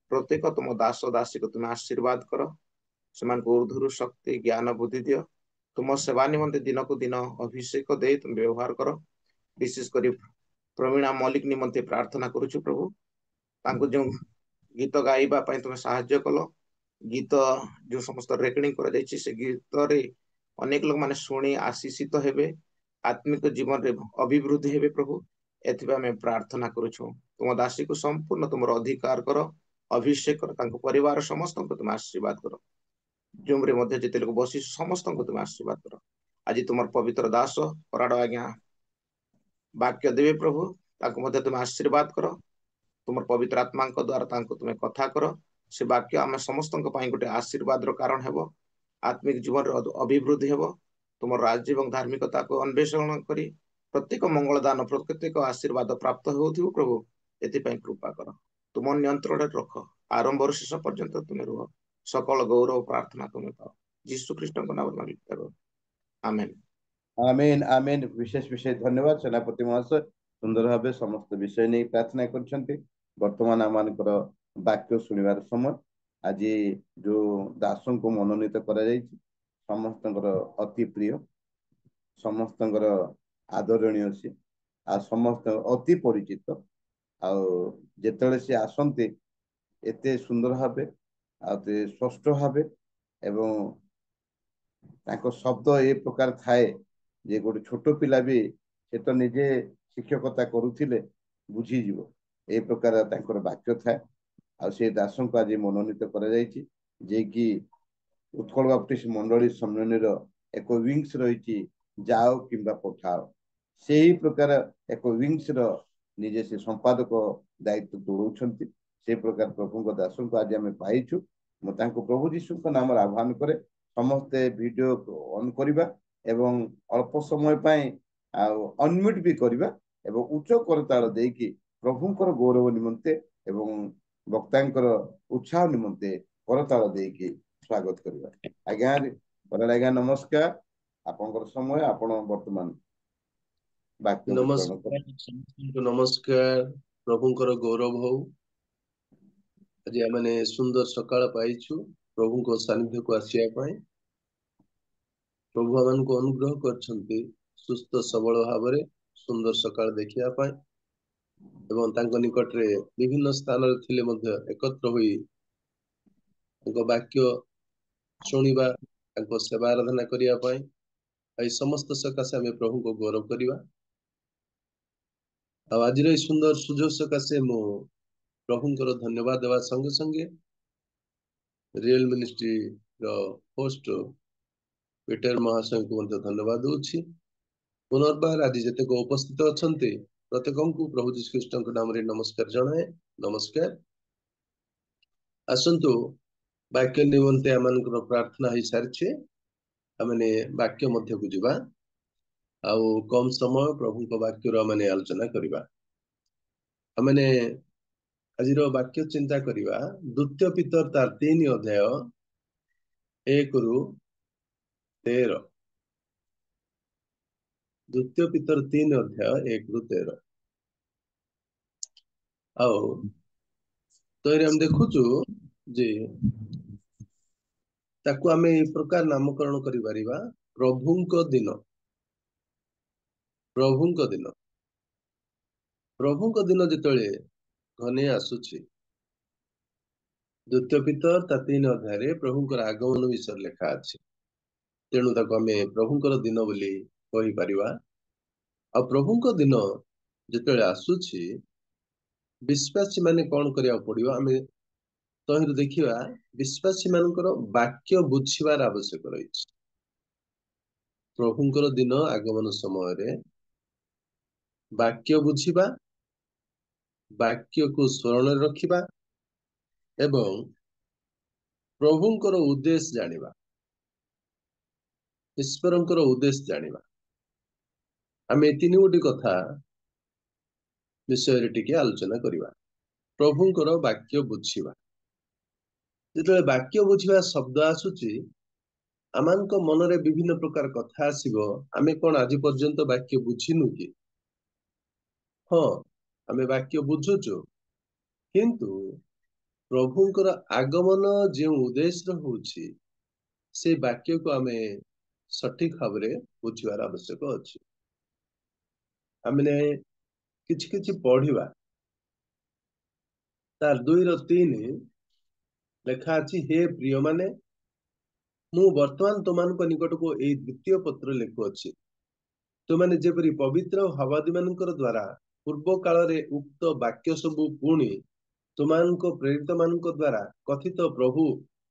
प्रत्येक तुम दास दासी को तुम आशीर्वाद करो, समान को ऊर्ध्वरु शक्ति ज्ञान बुद्धि दियो। तुम सेवा निमंते दिन को दिन अभिषेक दे तुम व्यवहार करो। विशेष करी प्रवीणा मलिक निमंते प्रार्थना करूछु प्रभु। तांको जो गीत गाइबा पई तुम सहाय्य कलो। गीत जो समस्त रेकर्डिंग करा जायछि, से गीत रे अनेक लोग माने सुनी आशीषित हेबे, आत्मिक जीवन रे अभिवृद्धि हेबे प्रभु। एथिबा में प्रार्थना करूछु, तुम दासी को संपूर्ण तुम अधिकार करो, अभिषेक करो, तांको परिवार समस्त को तुम आशीर्वाद करो। जुमरे मध्य जिते लोग बसी समस्त को तुम आशीर्वाद करो। आज तुम पवित्र दास पराड़ आज्ञा वाक्य देवे प्रभु, ताको मध्य तुम आशीर्वाद करो। तुम पवित्र आत्मा द्वारा तांको तुम कथा करो। से वाक्य आम समस्त गोटे आशीर्वाद कारण हेबो, आत्मिक जीवन अभिवृद्धि हेबो। तुम राज्य और धार्मिकता को अन्वेषण करी प्रत्येक मंगल दान प्रत्येक आशीर्वाद प्राप्त होथिबो प्रभु। एथिपाई कृपा कर, तुम नियंत्रण रख, आरंभ शेष पर्यंत तुम रुह। सकल गौरव प्रार्थना तुम पाओ, यीशु कृष्ण को नाम मांगि। आमेन आमेन आमेन। विशेष विशेष धन्यवाद सेनापति महाशय, सुंदर भाव समस्त विषय नहीं प्रार्थना कर। वर्तमान आम वाक्य शुणवार समय। आज जो दासों को मनोनीत करा समस्त अति प्रिय, समस्त आदरणीय सी आ समस्त अति परिचित। आते सी आसते एते सुंदर भाव आते स्पष्ट भाव एवं ताको शब्द ए प्रकार थाए जे गोटे छोट पिला भी से तो निजे शिक्षकता करुथिले बुझीजिवो ए प्रकार तांकर वाक्य थाए। आ से दासों को आज मनोनीत करा जायछि जे कि उत्कल बाप्टिस्ट मंडली सम्मेलन एक विंग्स रही जाओ किंबा पठाओ, से ही प्रकार एक विंग्स निजे से संपादक दायित्व दौड़ौछंती। से प्रकार प्रभु दासों को आज आम पाइछु। मुझे प्रभु यीशु नाम आह्वान करे समस्ते वीडियो ऑन करवा एवं अल्प समय अनम्यूट भी करवा एवं उच्च करताल देकी प्रभुंकर गौरव निमंते एवं वक्तांकर उत्साह निमंते करताल देकी स्वागत करवा। आज्ञा आज्ञा नमस्कार। आपनकर समय आपण वर्तमान वाक्य विवरण कर। नमस्कार, प्रभुंकर गौरव हो। आज आमने सुंदर सकाळ पाइछु प्रभु को सानिध्य को आसिया पाए। प्रभु आमन को अनुग्रह करछंती सुस्थ सबल भावरे सुंदर सकाळ देखिया पाए एवं तांको निकट रे विभिन्न स्थान रे थिले मध्य एकत्र होई तांको वाक्य शुणिबा, तांको सेवा आराधना करिया पाए। आई समस्त सकाशे आमे प्रभु को गौरव करिवा। आज सुंदर सुजोग सकाशे मो प्रभुंकर धन्यवाद देवा संगे संगे रियल मिनिस्ट्री रो होस्ट पीटर महाशय को धन्यवाद दूची। पुनर्बार आज जते को उपस्थित अछंते प्रत्येक को प्रभु यीशु ख्रीष्ट के नाम रे नमस्कार जणाए। नमस्कार। आसंतु वाक्य निमंते आमनकर प्रार्थना ही सारछे, आमने वाक्य मध्य को जिबा आउ कम समय प्रभु को वाक्य रो आमने आलोचना करिबा। आमने आज वाक्य चिंता करिबा द्वितीय पीतर तार 3 अध्याय 1 रु 13। द्वितीय पीतर 3 अध्याय 1 रु 13 आओ तो हम देखुचु जे ताकू आमे ए प्रकार नामकरण करि परिबा ପ୍ରଭୁଙ୍କ ଦିନ, ପ୍ରଭୁଙ୍କ ଦିନ, ପ୍ରଭୁଙ୍କ ଦିନ ଯେତେବେଳେ ଘନେଇ ଆସୁଛି, ଦ୍ୱିତୀୟ ପିତର ତା 3 ଅଧ୍ୟାୟରେ ପ୍ରଭୁଙ୍କର ଆଗମନ ବିଷୟରେ ଲେଖା ଅଛି। ତେଣୁ ତାକୁ ଆମେ ପ୍ରଭୁଙ୍କର ଦିନ ବୋଲି କହିପାରିବା। ଆଉ ପ୍ରଭୁଙ୍କ ଦିନ ଯେତେବେଳେ ଆସୁଛି, ବିଶ୍ୱାସୀ ମାନେ କଣ କରିବାକୁ ପଡିବ? ଆମେ ତହିଁରୁ ଦେଖିବା ବିଶ୍ୱାସୀ ମାନଙ୍କର ବାକ୍ୟ ବୁଝିବାର ଆବଶ୍ୟକ ରହିଛି। ପ୍ରଭୁଙ୍କର ଦିନ ଆଗମନ ସମୟରେ ବାକ୍ୟ ବୁଝିବା, ବାକ୍ୟକୁ ସ୍ମରଣରେ ରଖିବା ଏବଂ ପ୍ରଭୁଙ୍କର ଉଦ୍ଦେଶ୍ୟ ଜାଣିବା, ଈଶ୍ୱରଙ୍କର ଉଦ୍ଦେଶ୍ୟ ଜାଣିବା। ଆମେ ଏ 3 କଥା ବିଷୟରେ ଟିକେ ଆଲୋଚନା କରିବା। ପ୍ରଭୁଙ୍କର ବାକ୍ୟ ବୁଝିବା। ଯେତେବେଳେ ବାକ୍ୟ ବୁଝିବା ଶବ୍ଦ ଆସୁଛି, ଆମମାନଙ୍କ ମନରେ ବିଭିନ୍ନ ପ୍ରକାର କଥା ଆସିବ। ଆମେ କଣ ଆଜି ପର୍ଯ୍ୟନ୍ତ ବାକ୍ୟ ବୁଝିନୁ କି? ହଁ, ଆମେ ବାକ୍ୟ ବୁଝୁଛୁ, କିନ୍ତୁ ପ୍ରଭୁଙ୍କର ଆଗମନ ଯେଉଁ ଉଦ୍ଦେଶ୍ୟ ହଉଛି, ସେ ବାକ୍ୟକୁ ଆମେ ସଠିକ ଭାବରେ ବୁଝିବାର ଆବଶ୍ୟକ ଅଛି। ଆମେ କିଛି କିଛି ପଢିବା। ତାର 2:3 ଲେଖା ଅଛି, ହେ ପ୍ରିୟ ମାନେ, ମୁଁ ବର୍ତ୍ତମାନ ତୁମମାନଙ୍କ ନିକଟକୁ ଏଇ ଦ୍ୱିତୀୟ ପତ୍ର ଲେଖୁଅଛି। ତୁମାନେ ଯେପରି ପବିତ୍ର ଭାବାଦୀ ମାନଙ୍କର ଦ୍ୱାରା ପୂର୍ବ କାଳରେ ଉକ୍ତ ବାକ୍ୟ ସବୁ ପୁଣି ତୁମାନଙ୍କ ପ୍ରେରିତ ମାନଙ୍କ ଦ୍ୱାରା କଥିତ ପ୍ରଭୁ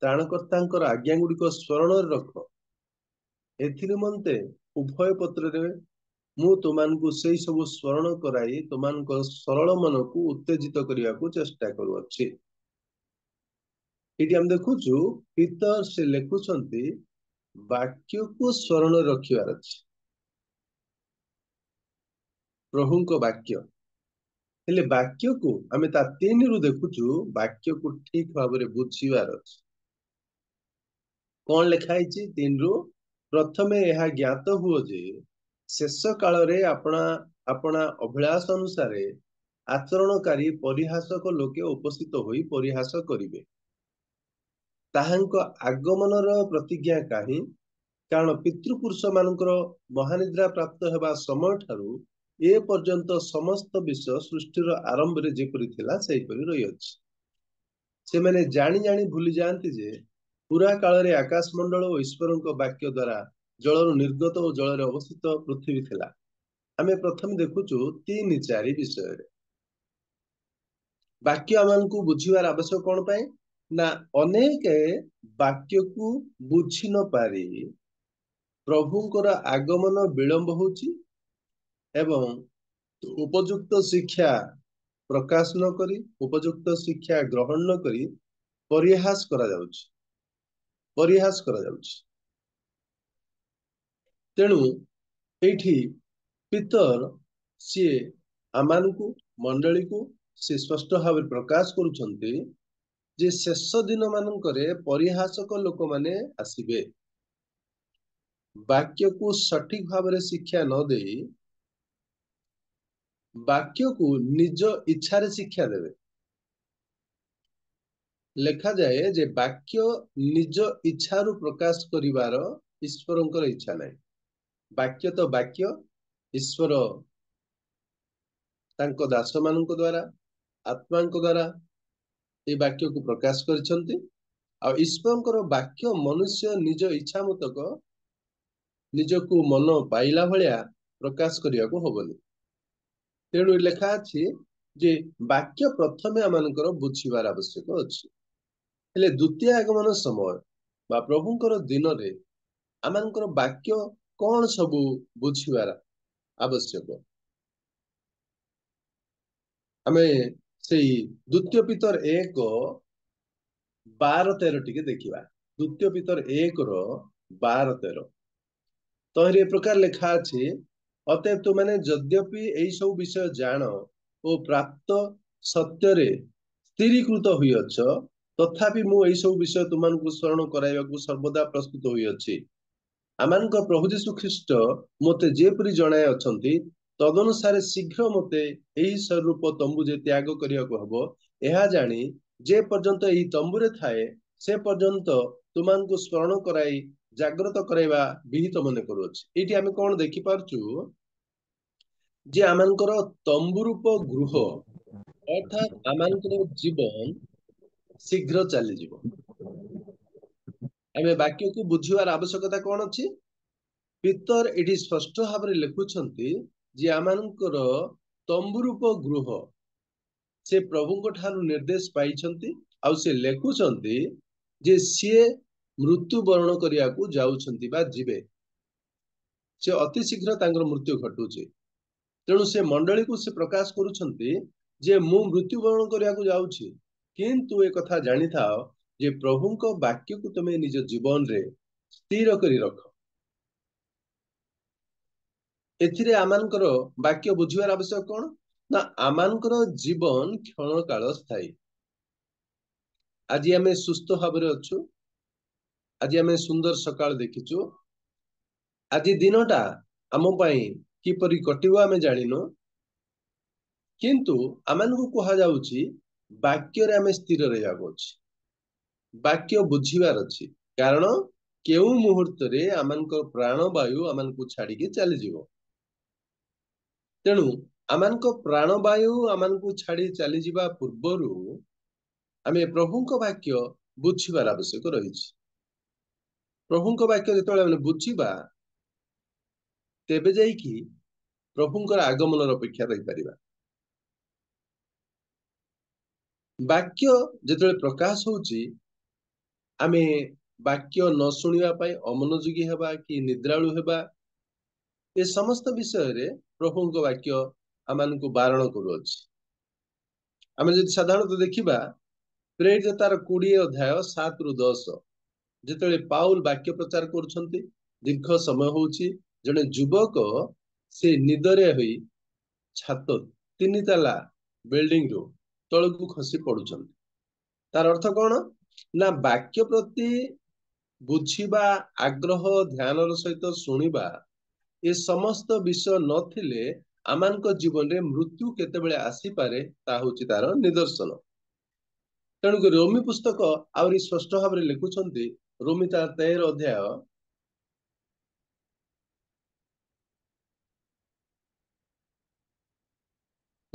ତ୍ରାଣକର୍ତ୍ତାଙ୍କର ଆଜ୍ଞା ଗୁଡିକ ସ୍ମରଣରେ ରଖ। ଏଥିନିମନ୍ତେ ଉଭୟ ପତ୍ରରେ ମୁଁ ତୁମମାନଙ୍କୁ ସେଇ ସବୁ ସ୍ମରଣ କରାଇ ତୁମମାନଙ୍କ ସରଳ ମନକୁ ଉତ୍ତେଜିତ କରିବାକୁ ଚେଷ୍ଟା କରୁଅଛି। ଏଠି ଆମେ ଦେଖୁଛୁ ପିତର ସେ ଲେଖୁଛନ୍ତି ବାକ୍ୟକୁ ସ୍ମରଣରେ ରଖିବାର ଅଛି, ପ୍ରଭୁଙ୍କ ବାକ୍ୟ। ହେଲେ ବାକ୍ୟକୁ ଆମେ ତା 3ରୁ ଦେଖୁଛୁ ବାକ୍ୟକୁ ଠିକ ଭାବରେ ବୁଝିବାର ଅଛି। କଣ ଲେଖା ହେଇଛି 3ରୁ? ପ୍ରଥମେ ଏହା ଜ୍ଞାତ ହୁଅ ଯେ ଶେଷ କାଳରେ ଆପଣା ଅଭିଳାଷ ଅନୁସାରେ ଆଚରଣକାରୀ ପରିହାସକ ଲୋକେ ଉପସ୍ଥିତ ହୋଇ ପରିହାସ କରିବେ। ତାହାଙ୍କ ଆଗମନର ପ୍ରତିଜ୍ଞା କାହିଁ? କାରଣ ପିତୃପୁରୁଷ ମାନଙ୍କର ମହାନିଦ୍ରା ପ୍ରାପ୍ତ ହେବା ସମୟ ଠାରୁ ଏ ପର୍ଯ୍ୟନ୍ତ ସମସ୍ତ ବିଷୟ ସୃଷ୍ଟିର ଆରମ୍ଭରେ ଯେପରି ଥିଲା ସେହିପରି ରହିଅଛି। ସେମାନେ ଜାଣି ଜାଣି ଭୁଲି ଯାଆନ୍ତି ଯେ ପୁରା କାଳରେ ଆକାଶ ମଣ୍ଡଳ ଓ ଈଶ୍ୱରଙ୍କ ବାକ୍ୟ ଦ୍ୱାରା ଜଳରୁ ନିର୍ଗତ ଓ ଜଳରେ ଅବସ୍ଥିତ ପୃଥିବୀ ଥିଲା। ଆମେ ପ୍ରଥମେ ଦେଖୁଛୁ 3:4 ବିଷୟରେ। ବାକ୍ୟ ଆମମାନଙ୍କୁ ବୁଝିବାର ଆବଶ୍ୟକ କଣ ପାଇଁ? ନା ଅନେକ ବାକ୍ୟକୁ ବୁଝି ନ ପାରି ପ୍ରଭୁଙ୍କର ଆଗମନ ବିଳମ୍ବ ହଉଛି ଏବଂ ଉପଯୁକ୍ତ ଶିକ୍ଷା ପ୍ରକାଶ ନ କରି, ଉପଯୁକ୍ତ ଶିକ୍ଷା ଗ୍ରହଣ ନ କରି ପରିହାସ କରାଯାଉଛି, ପରିହାସ କରାଯାଉଛି। ତେଣୁ ଏଇଠି ପିତର ସିଏ ଆମମାନଙ୍କୁ ମଣ୍ଡଳୀକୁ ସେ ସ୍ପଷ୍ଟ ଭାବରେ ପ୍ରକାଶ କରୁଛନ୍ତି ଯେ ଶେଷ ଦିନ ମାନଙ୍କରେ ପରିହାସକ ଲୋକମାନେ ଆସିବେ। ବାକ୍ୟକୁ ସଠିକ ଭାବରେ ଶିକ୍ଷା ନ ଦେଇ ବାକ୍ୟକୁ ନିଜ ଇଚ୍ଛାରେ ଶିକ୍ଷା ଦେବେ। ଲେଖାଯାଏ ଯେ ବାକ୍ୟ ନିଜ ଇଚ୍ଛାରୁ ପ୍ରକାଶ କରିବାର ଈଶ୍ୱରଙ୍କର ଇଚ୍ଛା ନାହିଁ। ବାକ୍ୟ ତ ବାକ୍ୟ, ଈଶ୍ୱର ତାଙ୍କ ଦାସମାନଙ୍କ ଦ୍ୱାରା ଆତ୍ମାଙ୍କ ଦ୍ୱାରା এই ବାକ୍ୟକୁ ପ୍ରକାଶ କରିଛନ୍ତି। ଆଉ ଈଶ୍ୱରଙ୍କର ବାକ୍ୟ ମନୁଷ୍ୟ ନିଜ ଇଚ୍ଛା ମୁତାବକ ନିଜକୁ ମନ ପାଇଲା ଭଳିଆ ପ୍ରକାଶ କରିବାକୁ ହବନି। ତେଣୁ ଲେଖା ଅଛି ଯେ ବାକ୍ୟ ପ୍ରଥମେ ଆମମାନଙ୍କର ବୁଝିବାର ଆବଶ୍ୟକ ଅଛି। ହେଲେ ଦ୍ୱିତୀୟ ଆଗମନ ସମୟ ବା ପ୍ରଭୁଙ୍କର ଦିନରେ ଆମମାନଙ୍କର ବାକ୍ୟ କଣ ସବୁ ବୁଝିବାର ଆବଶ୍ୟକ? ଆମେ ସେଇ ଦ୍ୱିତୀୟ ପିତର 1:12-13 ଟିକେ ଦେଖିବା। ଦ୍ୱିତୀୟ ପିତର 1:12-13 ତହିଁରେ ଏ ପ୍ରକାର ଲେଖା ଅଛି, ଅତଏବ ତୁମାନେ ଯଦ୍ୟପି ଏଇ ସବୁ ବିଷୟ ଜାଣ ଓ ପ୍ରାପ୍ତ ସତ୍ୟରେ ସ୍ଥିରୀକୃତ ହୋଇଅଛ, ତଥାପି ମୁଁ ଏଇ ସବୁ ବିଷୟ ତୁମମାନଙ୍କୁ ସ୍ମରଣ କରାଇବାକୁ ସର୍ବଦା ପ୍ରସ୍ତୁତ ହୋଇଅଛି। ଆମମାନଙ୍କ ପ୍ରଭୁ ଯୀଶୁ ଖ୍ରୀଷ୍ଟ ମୋତେ ଯେପରି ଜଣାଇ ଅଛନ୍ତି, ତଦନୁସାରେ ଶୀଘ୍ର ମୋତେ ଏହି ସ୍ୱରୂପ ତମ୍ବୁ ଯେ ତ୍ୟାଗ କରିବାକୁ ହବ, ଏହା ଜାଣି ଯେ ପର୍ଯ୍ୟନ୍ତ ଏହି ତମ୍ବୁରେ ଥାଏ ସେ ପର୍ଯ୍ୟନ୍ତ ତୁମମାନଙ୍କୁ ସ୍ମରଣ କରାଇ ଜାଗ୍ରତ କରାଇବା ବିହିତ ମନେ କରୁଅଛି। ଏଇଠି ଆମେ କଣ ଦେଖିପାରୁଛୁ ଯେ ଆମଙ୍କର ତମ୍ବୁରୂପ ଗୃହ ଅର୍ଥାତ୍ ଆମଙ୍କର ଜୀବନ ଶୀଘ୍ର ଚାଲିଯିବ। ଆମେ ବାକ୍ୟକୁ ବୁଝିବାର ଆବଶ୍ୟକତା କଣ ଅଛି? ପିତର ଏଠି ସ୍ପଷ୍ଟ ଭାବରେ ଲେଖୁଛନ୍ତି ଯେ ଆମଙ୍କର ତମ୍ବୁରୂପ ଗୃହ ସେ ପ୍ରଭୁଙ୍କ ଠାରୁ ନିର୍ଦ୍ଦେଶ ପାଇଛନ୍ତି, ଆଉ ସେ ଲେଖୁଛନ୍ତି ଯେ ସିଏ ମୃତ୍ୟୁବରଣ କରିବାକୁ ଯାଉଛନ୍ତି ବା ଯିବେ। ସେ ଅତି ଶୀଘ୍ର ତାଙ୍କର ମୃତ୍ୟୁ ଘଟୁଛି। ତେଣୁ ସେ ମଣ୍ଡଳୀକୁ ସେ ପ୍ରକାଶ କରୁଛନ୍ତି ଯେ ମୁଁ ମୃତ୍ୟୁବରଣ କରିବାକୁ ଯାଉଛି, କିନ୍ତୁ ଏ କଥା ଜାଣିଥାଅ ଯେ ପ୍ରଭୁଙ୍କ ବାକ୍ୟକୁ ତୁମେ ନିଜ ଜୀବନରେ ସ୍ଥିର କରି ରଖ। ଏଥିରେ ଆମଙ୍କର ବାକ୍ୟ ବୁଝିବାର ଆବଶ୍ୟକ କଣ? ନା ଆମଙ୍କର ଜୀବନ କ୍ଷଣକାଳ ସ୍ଥାୟୀ। ଆଜି ଆମେ ସୁସ୍ଥ ଭାବରେ ଅଛୁ, ଆଜି ଆମେ ସୁନ୍ଦର ସକାଳ ଦେଖିଛୁ, ଆଜି ଦିନଟା ଆମ ପାଇଁ କିପରି କଟିବ ଆମେ ଜାଣିନୁ, କିନ୍ତୁ ଆମମାନଙ୍କୁ କୁହାଯାଉଛି ବାକ୍ୟରେ ଆମେ ସ୍ଥିର ରହିବାକୁ ଅଛି, ବାକ୍ୟ ବୁଝିବାର ଅଛି। କାରଣ କେଉଁ ମୁହୂର୍ତ୍ତରେ ଆମଙ୍କର ପ୍ରାଣବାୟୁ ଆମକୁ ଛାଡିକି ଚାଲିଯିବ। ତେଣୁ ଆମଙ୍କ ପ୍ରାଣବାୟୁ ଆମକୁ ଛାଡି ଚାଲିଯିବା ପୂର୍ବରୁ ଆମେ ପ୍ରଭୁଙ୍କ ବାକ୍ୟ ବୁଝିବାର ଆବଶ୍ୟକ ରହିଛି। ପ୍ରଭୁଙ୍କ ବାକ୍ୟ ଯେତେବେଳେ ଆମେ ବୁଝିବା, ତେବେ ଯାଇକି ପ୍ରଭୁଙ୍କର ଆଗମନର ଅପେକ୍ଷା ରହିପାରିବା। ବାକ୍ୟ ଯେତେବେଳେ ପ୍ରକାଶ ହଉଛି, ଆମେ ବାକ୍ୟ ନ ଶୁଣିବା ପାଇଁ ଅମନୋଯୋଗୀ ହେବା କି ନିଦ୍ରାଳୁ ହେବା, ଏ ସମସ୍ତ ବିଷୟରେ ପ୍ରଭୁଙ୍କ ବାକ୍ୟ ଆମକୁ ବାରଣ କରୁଅଛି। ଆମେ ଯଦି ସାଧାରଣତଃ ଦେଖିବା ପ୍ରେରିତ ତାର 20 ଅଧ୍ୟାୟ 7 ରୁ 10, ଯେତେବେଳେ ପାଉଲ ବାକ୍ୟ ପ୍ରଚାର କରୁଛନ୍ତି, ଦୀର୍ଘ ସମୟ ହଉଛି, ଜଣେ ଯୁବକ ସେ ନିଦରେ ହୋଇ ଛାତ 3 ତାଲା ବିଲ୍ଡିଂ ରୁ ତଳକୁ ଖସି ପଡୁଛନ୍ତି। ତାର ଅର୍ଥ କଣ? ନା ବାକ୍ୟ ପ୍ରତି ବୁଝିବା, ଆଗ୍ରହ, ଧ୍ୟାନର ସହିତ ଶୁଣିବା, ଏ ସମସ୍ତ ବିଷୟ ନଥିଲେ ଆମଙ୍କ ଜୀବନରେ ମୃତ୍ୟୁ କେତେବେଳେ ଆସିପାରେ ତାହା ହଉଛି ତାର ନିଦର୍ଶନ। ତେଣୁକରି ରୋମୀ ପୁସ୍ତକ ଆହୁରି ସ୍ପଷ୍ଟ ଭାବରେ ଲେଖୁଛନ୍ତି, ରୋମୀ ତାର 13 ଅଧ୍ୟାୟ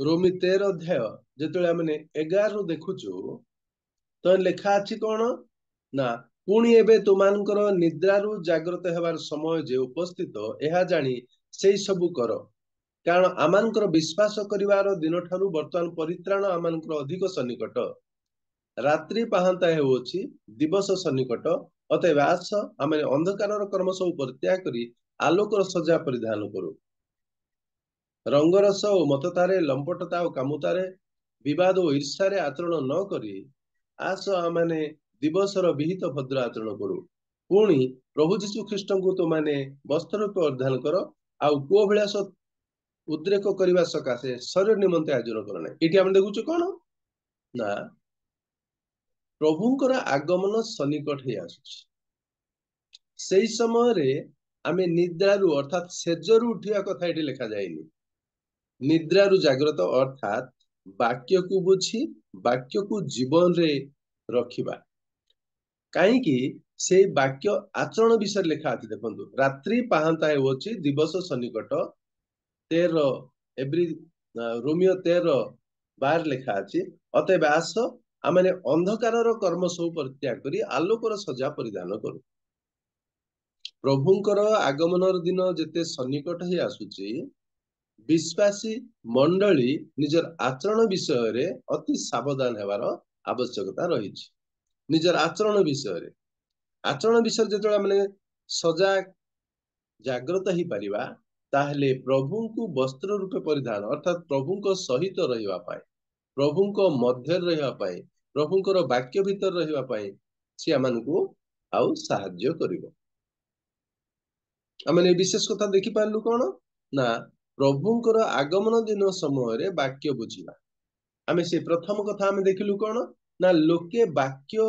ରୋମୀ 13 ଅଧ୍ୟାୟ ଯେତେବେଳେ ଆମେ 11 ରୁ ଦେଖୁଛୁ, ତ ଲେଖା ଅଛି କଣ? ନା ପୁଣି ଏବେ ତୁମାନଙ୍କର ନିଦ୍ରାରୁ ଜାଗ୍ରତ ହେବାର ସମୟ ଯେ ଉପସ୍ଥିତ, ଏହା ଜାଣି ସେଇ ସବୁ କର। କାରଣ ଆମମାନଙ୍କର ବିଶ୍ୱାସ କରିବାର ଦିନ ଠାରୁ ବର୍ତ୍ତମାନ ପରିତ୍ରାଣ ଆମମାନଙ୍କର ଅଧିକ ସନ୍ନିକଟ। ରାତ୍ରି ପାହାନ୍ତା ହେଉଅଛି, ଦିବସ ସନ୍ନିକଟ। ଅତଏବ ଆସ ଆମେ ଅନ୍ଧକାରର କର୍ମ ସବୁ ପରିତ୍ୟାଗ କରି ଆଲୋକର ସଜ୍ଜା ପରିଧାନ କରୁ। ରଙ୍ଗରସ ଓ ମତତାରେ, ଲମ୍ପଟତା ଓ କାମୁତାରେ, ବିବାଦ ଓ ଈର୍ଷାରେ ଆଚରଣ ନ କରି ଆସ ଆମେ ଦିବସର ବିହିତ ଭଦ୍ର ଆଚରଣ କରୁ। ପୁଣି ପ୍ରଭୁ ଯୀଶୁ ଖ୍ରୀଷ୍ଟଙ୍କୁ ତୁମାନେ ବସ୍ତ୍ର ରୂପେ ପରିଧାନ କର, ଆଉ ପୁଅ ବିଳାସ ଉଦ୍ରେକ କରିବା ସକାଶେ ଶରୀର ନିମନ୍ତେ ଆୟୋଜନ କର ନାହିଁ। ଏଠି ଆମେ ଦେଖୁଛୁ କଣ? ନା ପ୍ରଭୁଙ୍କର ଆଗମନ ସନ୍ନିକଟ ହେଇ ଆସୁଛି। ସେଇ ସମୟରେ ଆମେ ନିଦ୍ରାରୁ ଅର୍ଥାତ୍ ସେଜରୁ ଉଠିବା କଥା ଏଠି ଲେଖାଯାଇନି। ନିଦ୍ରାରୁ ଜାଗ୍ରତ ଅର୍ଥାତ୍ ବାକ୍ୟକୁ ବୁଝି ବାକ୍ୟକୁ ଜୀବନରେ ରଖିବା। କାହିଁକି? ସେଇ ବାକ୍ୟ ଆଚରଣ ବିଷୟରେ ଲେଖା ଅଛି। ଦେଖନ୍ତୁ, ରାତ୍ରି ପାହାନ୍ତା ହେଉଅଛି, ଦିବସ ସନ୍ନିକଟ। 13 ରୋମିଓ 13:12 ଲେଖା ଅଛି, ଅତଏବ ଆସ ଆମେ ଅନ୍ଧକାରର କର୍ମ ସବୁ ପରିତ୍ୟାଗ କରି ଆଲୋକର ସଜ୍ଜା ପରିଧାନ କରୁ। ପ୍ରଭୁଙ୍କର ଆଗମନର ଦିନ ଯେତେ ସନ୍ନିକଟ ହେଇ ଆସୁଛି, ବିଶ୍ୱାସୀ ମଣ୍ଡଳୀ ନିଜର ଆଚରଣ ବିଷୟରେ ଅତି ସାବଧାନ ହେବାର ଆବଶ୍ୟକତା ରହିଛି। ନିଜର ଆଚରଣ ବିଷୟରେ ଯେତେବେଳେ ଆମେ ସଜାଗ ଜାଗ୍ରତ ହେଇପାରିବା, ତାହେଲେ ପ୍ରଭୁଙ୍କୁ ବସ୍ତ୍ର ରୂପେ ପରିଧାନ ଅର୍ଥାତ୍ ପ୍ରଭୁଙ୍କ ସହିତ ରହିବା ପାଇଁ, ପ୍ରଭୁଙ୍କ ମଧ୍ୟରେ ରହିବା ପାଇଁ, ପ୍ରଭୁଙ୍କର ବାକ୍ୟ ଭିତରେ ରହିବା ପାଇଁ ସେ ଆମମାନଙ୍କୁ ଆଉ ସାହାଯ୍ୟ କରିବ। ଆମେ ଏ ବିଶେଷ କଥା ଦେଖିପାରିଲୁ କଣ? ନା ପ୍ରଭୁଙ୍କର ଆଗମନ ଦିନ ସମୟରେ ବାକ୍ୟ ବୁଝିବା। ଆମେ ସେ ପ୍ରଥମ କଥା ଆମେ ଦେଖିଲୁ କଣ? ନା ଲୋକେ ବାକ୍ୟ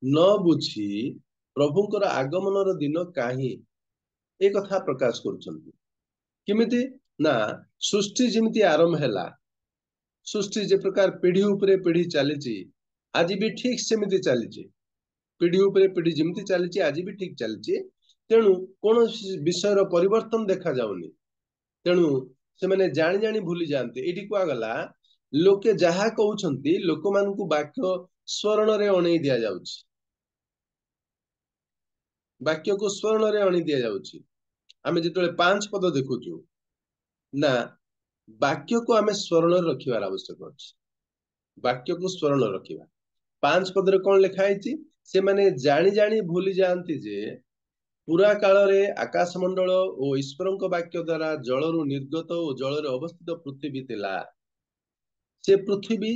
ନ ବୁଝି ପ୍ରଭୁଙ୍କର ଆଗମନର ଦିନ କାହିଁ ଏ କଥା ପ୍ରକାଶ କରୁଛନ୍ତି। କେମିତି? ନା ସୃଷ୍ଟି ଯେମିତି ଆରମ୍ଭ ହେଲା, ସୃଷ୍ଟି ଯେ ପ୍ରକାର ପିଢି ଉପରେ ପିଢି ଚାଲିଛି, ଆଜି ବି ଠିକ ସେମିତି ଚାଲିଛି। ପିଢି ଉପରେ ପିଢି ଯେମିତି ଚାଲିଛି, ଆଜି ବି ଠିକ ଚାଲିଛି। ତେଣୁ କୌଣସି ବିଷୟର ପରିବର୍ତ୍ତନ ଦେଖା ଯାଉନି। ତେଣୁ ସେମାନେ ଜାଣି ଜାଣି ଭୁଲି ଯାଆନ୍ତି। ଏଇଠି କୁହାଗଲା ଲୋକେ ଯାହା କହୁଛନ୍ତି ଲୋକମାନଙ୍କୁ ବାକ୍ୟ ସ୍ମରଣରେ ଅଣେଇ ଦିଆଯାଉଛି, ବାକ୍ୟକୁ ସ୍ମରଣରେ ଅଣି ଦିଆଯାଉଛି। ଆମେ ଯେତେବେଳେ 5 ପଦ ଦେଖୁଛୁ ନା ବାକ୍ୟକୁ ଆମେ ସ୍ମରଣରେ ରଖିବାର ଆବଶ୍ୟକ ଅଛି। ବାକ୍ୟକୁ ସ୍ମରଣ ରଖିବା। 5 ପଦରେ କଣ ଲେଖା ହେଇଛି? ସେମାନେ ଜାଣି ଜାଣି ଭୁଲି ଯାଆନ୍ତି ଯେ ପୁରା କାଳରେ ଆକାଶ ମଣ୍ଡଳ ଓ ଈଶ୍ୱରଙ୍କ ବାକ୍ୟ ଦ୍ୱାରା ଜଳରୁ ନିର୍ଗତ ଓ ଜଳରେ ଅବସ୍ଥିତ ପୃଥିବୀ ଥିଲା। ସେ ପୃଥିବୀ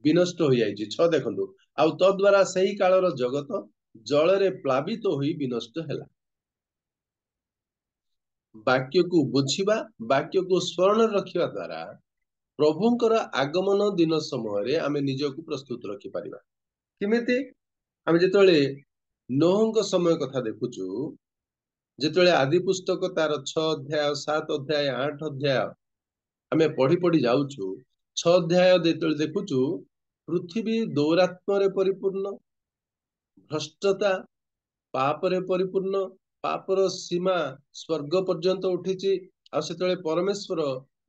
ବିନଷ୍ଟ ହୋଇଯାଇଛି। 6 ଦେଖନ୍ତୁ, ଆଉ ତଦ୍ୱାରା ସେହି କାଳର ଜଗତ ଜଳରେ ପ୍ଲାବିତ ହୋଇ ବିନଷ୍ଟ ହେଲା। ବାକ୍ୟକୁ ବୁଝିବା, ବାକ୍ୟକୁ ସ୍ମରଣରେ ରଖିବା ଦ୍ୱାରା ପ୍ରଭୁଙ୍କର ଆଗମନ ଦିନ ସମୟରେ ଆମେ ନିଜକୁ ପ୍ରସ୍ତୁତ ରଖିପାରିବା। କେମିତି? ଆମେ ଯେତେବେଳେ ନୋହଙ୍କ ସମୟ କଥା ଦେଖୁଛୁ, ଯେତେବେଳେ ଆଦି ପୁସ୍ତକ ତାର 6 ଅଧ୍ୟାୟ 7 ଅଧ୍ୟାୟ 8 ଅଧ୍ୟାୟ ଆମେ ପଢି ପଢି ଯାଉଛୁ, 6 ଅଧ୍ୟାୟ ଯେତେବେଳେ ଦେଖୁଛୁ ପୃଥିବୀ ଦୌରାତ୍ମ୍ୟରେ ପରିପୂର୍ଣ୍ଣ, ଭ୍ରଷ୍ଟତା ପାପରେ ପରିପୂର୍ଣ୍ଣ, ପାପର ସୀମା ସ୍ୱର୍ଗ ପର୍ଯ୍ୟନ୍ତ ଉଠିଛି। ଆଉ ସେତେବେଳେ ପରମେଶ୍ୱର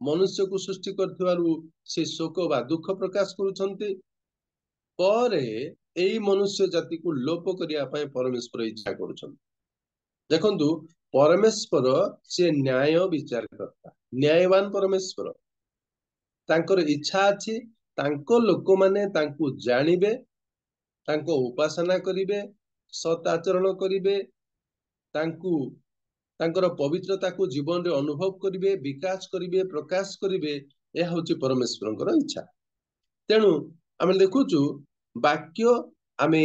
ମନୁଷ୍ୟକୁ ସୃଷ୍ଟି କରିଥିବାରୁ ସେ ଶୋକ ବା ଦୁଃଖ ପ୍ରକାଶ କରୁଛନ୍ତି। ପରେ ଏଇ ମନୁଷ୍ୟ ଜାତିକୁ ଲୋପ କରିବା ପାଇଁ ପରମେଶ୍ୱର ଇଚ୍ଛା କରୁଛନ୍ତି। ଦେଖନ୍ତୁ, ପରମେଶ୍ୱର ସେ ନ୍ୟାୟ ବିଚାରକର୍ତ୍ତା, ନ୍ୟାୟବାନ ପରମେଶ୍ୱର। ତାଙ୍କର ଇଚ୍ଛା ଅଛି ତାଙ୍କ ଲୋକମାନେ ତାଙ୍କୁ ଜାଣିବେ, ତାଙ୍କ ଉପାସନା କରିବେ, ସତ୍ ଆଚରଣ କରିବେ, ତାଙ୍କର ପବିତ୍ରତାକୁ ଜୀବନରେ ଅନୁଭବ କରିବେ, ବିକାଶ କରିବେ, ପ୍ରକାଶ କରିବେ। ଏହା ହଉଛି ପରମେଶ୍ୱରଙ୍କର ଇଚ୍ଛା। ତେଣୁ ଆମେ ଦେଖୁଛୁ ବାକ୍ୟ ଆମେ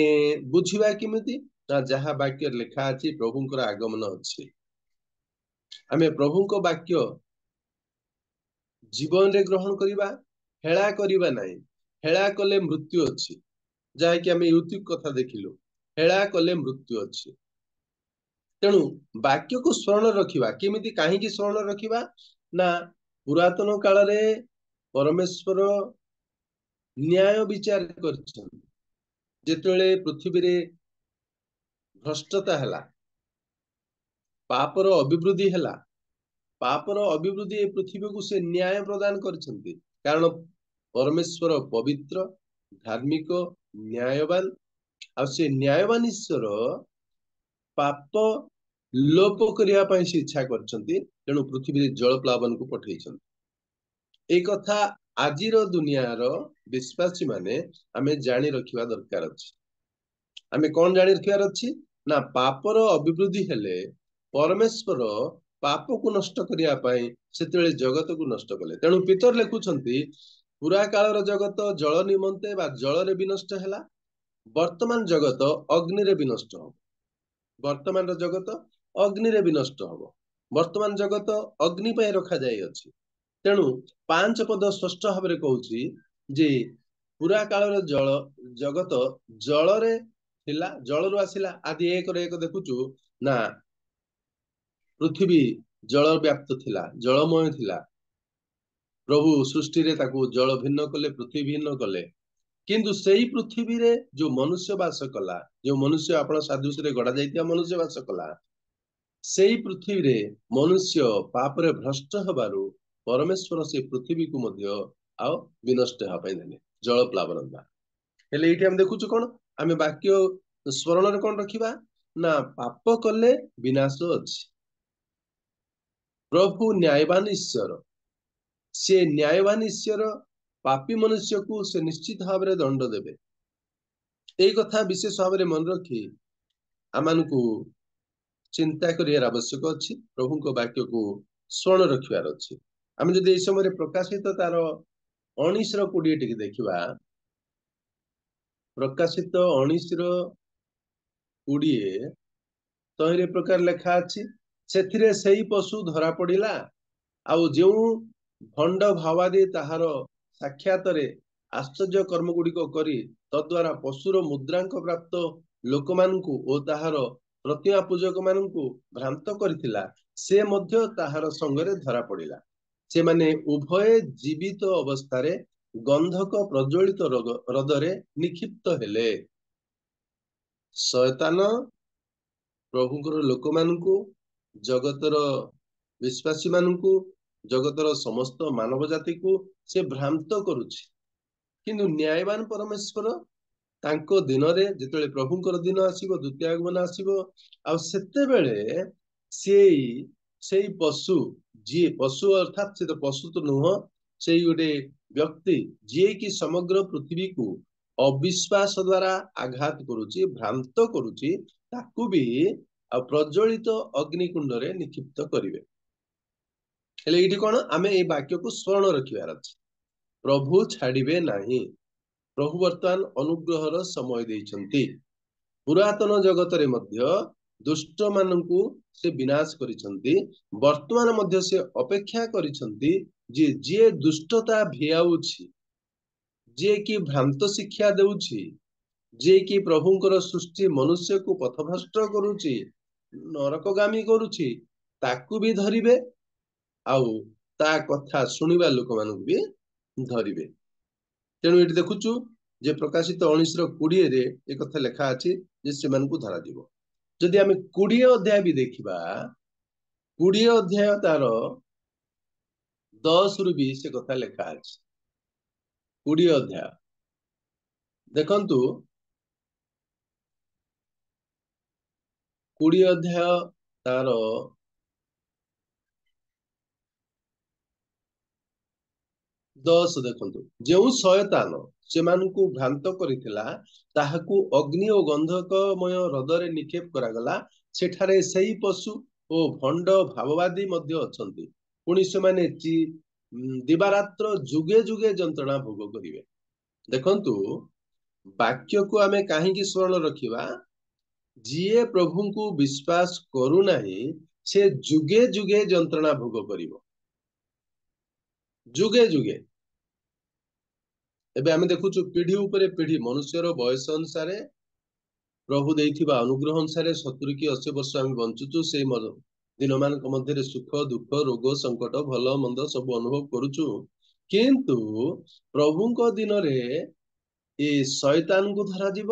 ବୁଝିବା କେମିତି? ନା ଯାହା ବାକ୍ୟରେ ଲେଖା ଅଛି ପ୍ରଭୁଙ୍କର ଆଗମନ ଅଛି। ଆମେ ପ୍ରଭୁଙ୍କ ବାକ୍ୟ ଜୀବନରେ ଗ୍ରହଣ କରିବା, ହେଳା କରିବା ନାହିଁ। ହେଳା କଲେ ମୃତ୍ୟୁ ଅଛି, ଯାହାକି ଆମେ ୟୁଟ୍ୟୁବ କଥା ଦେଖିଲୁ। ହେଳା କଲେ ମୃତ୍ୟୁ ଅଛି। ତେଣୁ ବାକ୍ୟକୁ ସ୍ମରଣ ରଖିବା କେମିତି? କାହିଁକି ସ୍ମରଣ ରଖିବା? ନା ପୁରାତନ କାଳରେ ପରମେଶ୍ୱର ନ୍ୟାୟ ବିଚାର କରିଛନ୍ତି। ଯେତେବେଳେ ପୃଥିବୀରେ ଭ୍ରଷ୍ଟତା ହେଲା, ପାପର ଅଭିବୃଦ୍ଧି ହେଲା, ପାପର ଅଭିବୃଦ୍ଧି ଏ ପୃଥିବୀକୁ ସେ ନ୍ୟାୟ ପ୍ରଦାନ କରିଛନ୍ତି। କାରଣ ପରମେଶ୍ୱର ପବିତ୍ର, ଧାର୍ମିକ, ନ୍ୟାୟବାନ। ଆଉ ସେ ନ୍ୟାୟବାନ ଈଶ୍ୱର ପାପ ଲୋପ କରିବା ପାଇଁ ସେ ଇଚ୍ଛା କରିଛନ୍ତି। ତେଣୁ ପୃଥିବୀରେ ଜଳ ପ୍ଲାବନକୁ ପଠେଇଛନ୍ତି। ଏଇ କଥା ଆଜିର ଦୁନିଆର ବିଶ୍ୱାସୀ ମାନେ ଆମେ ଜାଣି ରଖିବା ଦରକାର ଅଛି। ଆମେ କଣ ଜାଣି ରଖିବାର ଅଛି? ନା ପାପର ଅଭିବୃଦ୍ଧି ହେଲେ ପରମେଶ୍ୱର ପାପକୁ ନଷ୍ଟ କରିବା ପାଇଁ ସେତେବେଳେ ଜଗତକୁ ନଷ୍ଟ କଲେ। ତେଣୁ ପିତର ଲେଖୁଛନ୍ତି ପୁରା କାଳର ଜଗତ ଜଳ ନିମନ୍ତେ ବା ଜଳରେ ବିନଷ୍ଟ ହେଲା। ବର୍ତ୍ତମାନ ଜଗତ ଅଗ୍ନିରେ ବିନଷ୍ଟ ହବ। ବର୍ତ୍ତମାନର ଜଗତ ଅଗ୍ନିରେ ବିନଷ୍ଟ ହବ। ବର୍ତ୍ତମାନ ଜଗତ ଅଗ୍ନି ପାଇଁ ରଖାଯାଇଅଛି। ତେଣୁ 5 ପଦ ସ୍ପଷ୍ଟ ଭାବରେ କହୁଛି ଯେ ପୁରା କାଳର ଜଗତ ଜଳରେ ଥିଲା, ଜଳରୁ ଆସିଲା। ଆଦି 1:1 ଦେଖୁଛୁ ନା ପୃଥିବୀ ଜଳ ବ୍ୟାପ୍ତ ଥିଲା, ଜଳମୟ ଥିଲା। ପ୍ରଭୁ ସୃଷ୍ଟିରେ ତାକୁ ଜଳ ଭିନ୍ନ କଲେ, ପୃଥିବୀ ଭିନ୍ନ କଲେ। କିନ୍ତୁ ସେଇ ପୃଥିବୀରେ ଯୋଉ ମନୁଷ୍ୟ ବାସ କଲା, ଯୋଉ ମନୁଷ୍ୟ ଆପଣ ସାଦୃଶ୍ୟରେ ଗଢା ଯାଇଥିବା ମନୁଷ୍ୟ ବାସ କଲା, ସେଇ ପୃଥିବୀରେ ମନୁଷ୍ୟ ପାପରେ ଭ୍ରଷ୍ଟ ହେବାରୁ ପରମେଶ୍ୱର ସେ ପୃଥିବୀକୁ ମଧ୍ୟ ଆଉ ବିନଷ୍ଟ ହେବା ପାଇଁ ଦେଲେ, ଜଳ ପ୍ଲାବନ ଦ୍ୱାରା। ହେଲେ ଏଇଠି ଆମେ ଦେଖୁଛୁ କଣ? ଆମେ ବାକ୍ୟ ସ୍ମରଣରେ କଣ ରଖିବା? ନା ପାପ କଲେ ବିନାଶ ଅଛି। ପ୍ରଭୁ ନ୍ୟାୟବାନ ଈଶ୍ୱର, ସେ ନ୍ୟାୟବାନ ଈଶ୍ୱର ପାପୀ ମନୁଷ୍ୟକୁ ସେ ନିଶ୍ଚିତ ଭାବରେ ଦଣ୍ଡ ଦେବେ। ଏଇ କଥା ବିଶେଷ ଭାବରେ ମନେ ରଖି ଆମମାନଙ୍କୁ ଚିନ୍ତା କରିବାର ଆବଶ୍ୟକ ଅଛି। ପ୍ରଭୁଙ୍କ ବାକ୍ୟକୁ ସ୍ମରଣ ରଖିବାର ଅଛି। ଆମେ ଯଦି ଏଇ ସମୟରେ ପ୍ରକାଶିତ ତାର 19:20 ଟିକେ ଦେଖିବା, ପ୍ରକାଶିତ 19:20 ତହିଁରେ ପ୍ରକାର ଲେଖା ଅଛି, ସେଥିରେ ସେଇ ପଶୁ ଧରା ପଡିଲା। ଆଉ ଯେଉଁ ଭଣ୍ଡ ଭାବାଦୀ ତାହାର ସାକ୍ଷାତରେ ଆଶ୍ଚର୍ଯ୍ୟ କର୍ମ ଗୁଡିକ କରି ତଦ୍ୱାରା ପଶୁର ମୁଦ୍ରାଙ୍କ ପ୍ରାପ୍ତ ଲୋକମାନଙ୍କୁ ଓ ତାହାର ପ୍ରତିମା ପୂଜକ ମାନଙ୍କୁ ଭ୍ରାନ୍ତ କରିଥିଲା, ସେ ମଧ୍ୟ ତାହାର ସଙ୍ଗରେ ଧରା ପଡିଲା। ସେମାନେ ଉଭୟ ଜୀବିତ ଅବସ୍ଥାରେ ଗନ୍ଧକ ପ୍ରଜ୍ୱଳିତ ହ୍ରଦରେ ନିକ୍ଷିପ୍ତ ହେଲେ। ଶୟତାନ ପ୍ରଭୁଙ୍କର ଲୋକମାନଙ୍କୁ, ଜଗତର ବିଶ୍ୱାସୀ ମାନଙ୍କୁ, ଜଗତର ସମସ୍ତ ମାନବ ଜାତିକୁ ସେ ଭ୍ରାନ୍ତ କରୁଛି। କିନ୍ତୁ ନ୍ୟାୟବାନ ପରମେଶ୍ୱର ତାଙ୍କ ଦିନରେ, ଯେତେବେଳେ ପ୍ରଭୁଙ୍କର ଦିନ ଆସିବ, ଦ୍ୱିତୀୟ ଆଗମନ ଆସିବ, ଆଉ ସେତେବେଳେ ସେଇ ପଶୁ, ଯିଏ ପଶୁ ଅର୍ଥାତ୍ ସେ ତ ପଶୁ ତ ନୁହଁ, ସେଇ ଗୋଟେ ବ୍ୟକ୍ତି ଯିଏକି ସମଗ୍ର ପୃଥିବୀକୁ ଅବିଶ୍ୱାସ ଦ୍ୱାରା ଆଘାତ କରୁଛି, ଭ୍ରାନ୍ତ କରୁଛି, ତାକୁ ବି ଆଉ ପ୍ରଜ୍ୱଳିତ ଅଗ୍ନିକୁଣ୍ଡରେ ନିକ୍ଷିପ୍ତ କରିବେ। ହେଲେ ଏଇଠି କଣ, ଆମେ ଏଇ ବାକ୍ୟକୁ ସ୍ମରଣ ରଖିବାର ଅଛି, ପ୍ରଭୁ ଛାଡିବେ ନାହିଁ। ପ୍ରଭୁ ବର୍ତ୍ତମାନ ଅନୁଗ୍ରହର ସମୟ ଦେଇଛନ୍ତି। ପୁରାତନ ଜଗତରେ ମଧ୍ୟ ଦୁଷ୍ଟ ମାନଙ୍କୁ ସେ ବିନାଶ କରିଛନ୍ତି, ବର୍ତ୍ତମାନ ମଧ୍ୟ ସେ ଅପେକ୍ଷା କରିଛନ୍ତି ଯେ ଯିଏ ଦୁଷ୍ଟତା ଭିଆଉଛି, ଯିଏ କି ଭ୍ରାନ୍ତ ଶିକ୍ଷା ଦେଉଛି, ଯିଏ କି ପ୍ରଭୁଙ୍କର ସୃଷ୍ଟି ମନୁଷ୍ୟକୁ ପଥଭ୍ରଷ୍ଟ କରୁଛି, ନରକଗାମୀ କରୁଛି, ତାକୁ ବି ଧରିବେ, ଆଉ ତା କଥା ଶୁଣିବା ଲୋକମାନଙ୍କୁ ବି ଧରିବେ। ତେଣୁ ଏଠି ଦେଖୁଛୁ ଯେ ପ୍ରକାଶିତ 19:20 ଏ କଥା ଲେଖା ଅଛି ଯେ ସେମାନଙ୍କୁ ଧରାଯିବ। ଯଦି ଆମେ 20 ଅଧ୍ୟାୟ ବି ଦେଖିବା, 20 ଅଧ୍ୟାୟ ତାର 10ରୁ ବି ସେ କଥା ଲେଖା ଅଛି। 20 ଅଧ୍ୟାୟ ଦେଖନ୍ତୁ, 20 ଅଧ୍ୟାୟ ତାର 10 ଦେଖନ୍ତୁ, ଯେଉଁ ଶୟତାନ ସେମାନଙ୍କୁ ଭ୍ରାନ୍ତ କରିଥିଲା ତାହାକୁ ଅଗ୍ନି ଓ ଗନ୍ଧକମୟ ହ୍ରଦରେ ନିକ୍ଷେପ କରାଗଲା। ସେଠାରେ ସେଇ ପଶୁ ଓ ଭଣ୍ଡ ଭାବବାଦୀ ମଧ୍ୟ ଅଛନ୍ତି। ପୁଣି ସେମାନେ ଦିବାରାତ୍ର ଯୁଗେ ଯୁଗେ ଯନ୍ତ୍ରଣା ଭୋଗ କରିବେ। ଦେଖନ୍ତୁ, ବାକ୍ୟକୁ ଆମେ କାହିଁକି ସ୍ମରଣ ରଖିବା? ଯିଏ ପ୍ରଭୁଙ୍କୁ ବିଶ୍ୱାସ କରୁନାହିଁ ସେ ଯୁଗେ ଯୁଗେ ଯନ୍ତ୍ରଣା ଭୋଗ କରିବ, ଯୁଗେ ଯୁଗେ। ଏବେ ଆମେ ଦେଖୁଛୁ ପିଢି ଉପରେ ପିଢି, ମନୁଷ୍ୟର ବୟସ ଅନୁସାରେ, ପ୍ରଭୁ ଦେଇଥିବା ଅନୁଗ୍ରହ ଅନୁସାରେ 70 କି 80 ବର୍ଷ ଆମେ ବଞ୍ଚୁଛୁ। ସେଇ ଦିନମାନଙ୍କ ମଧ୍ୟରେ ସୁଖ ଦୁଃଖ, ରୋଗ ସଂକଟ, ଭଲ ମନ୍ଦ ସବୁ ଅନୁଭବ କରୁଛୁ। କିନ୍ତୁ ପ୍ରଭୁଙ୍କ ଦିନରେ ଏ ଶୟତାନଙ୍କୁ ଧରାଯିବ,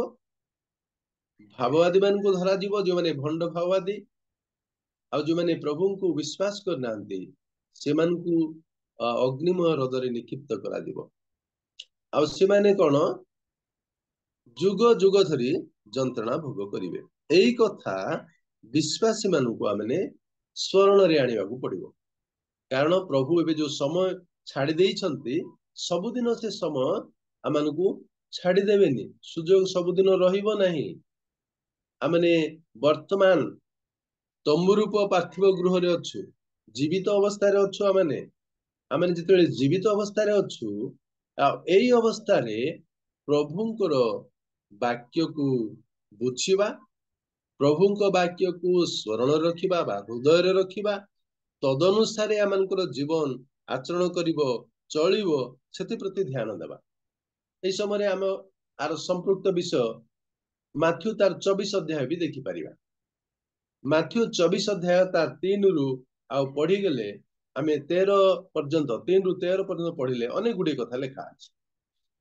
ଭାବବାଦୀ ମାନଙ୍କୁ ଧରାଯିବ, ଯୋଉମାନେ ଭଣ୍ଡ ଭାବବାଦୀ, ଆଉ ଯୋଉମାନେ ପ୍ରଭୁଙ୍କୁ ବିଶ୍ୱାସ କରିନାହାନ୍ତି ସେମାନଙ୍କୁ ଅଗ୍ନିମୟ ହ୍ରଦରେ ନିକ୍ଷିପ୍ତ କରାଯିବ। ଆଉ ସେମାନେ କଣ, ଯୁଗ ଯୁଗ ଧରି ଯନ୍ତ୍ରଣା ଭୋଗ କରିବେ। ଏଇ କଥା ବିଶ୍ୱାସୀ ମାନଙ୍କୁ ଆମେ ସ୍ମରଣରେ ଆଣିବାକୁ ପଡିବ। କାରଣ ପ୍ରଭୁ ଏବେ ଯୋଉ ସମୟ ଛାଡି ଦେଇଛନ୍ତି, ସବୁଦିନ ସେ ସମୟ ଆମମାନଙ୍କୁ ଛାଡିଦେବେନି, ସୁଯୋଗ ସବୁଦିନ ରହିବ ନାହିଁ। ଆମେ ବର୍ତ୍ତମାନ ତମ୍ବୁ ରୂପ ପାର୍ଥିବ ଗୃହରେ ଅଛୁ, ଜୀବିତ ଅବସ୍ଥାରେ ଅଛୁ। ଆମେ ଯେତେବେଳେ ଜୀବିତ ଅବସ୍ଥାରେ ଅଛୁ, ଆଉ ଏଇ ଅବସ୍ଥାରେ ପ୍ରଭୁଙ୍କର ବାକ୍ୟକୁ ବୁଝିବା, ପ୍ରଭୁଙ୍କ ବାକ୍ୟକୁ ସ୍ମରଣ ରଖିବା ବା ହୃଦୟରେ ରଖିବା, ତଦନୁସାରେ ଆମଙ୍କର ଜୀବନ ଆଚରଣ କରିବ, ଚଳିବ, ସେଥିପ୍ରତି ଧ୍ୟାନ ଦେବା। এই ସମୟରେ ଆମେ ଆର ସମ୍ପୃକ୍ତ ବିଷୟ ମାଥ୍ୟୁ ତାର 24 ଅଧ୍ୟାୟ ବି ଦେଖିପାରିବା। ମାଥ୍ୟୁ 24 ଅଧ୍ୟାୟ ତାର 3ରୁ ଆଉ ପଢିଗଲେ, ଆମେ 13 ପର୍ଯ୍ୟନ୍ତ, 3ରୁ 13 ପର୍ଯ୍ୟନ୍ତ ପଢିଲେ ଅନେକ ଗୁଡିଏ କଥା ଲେଖା ଅଛି।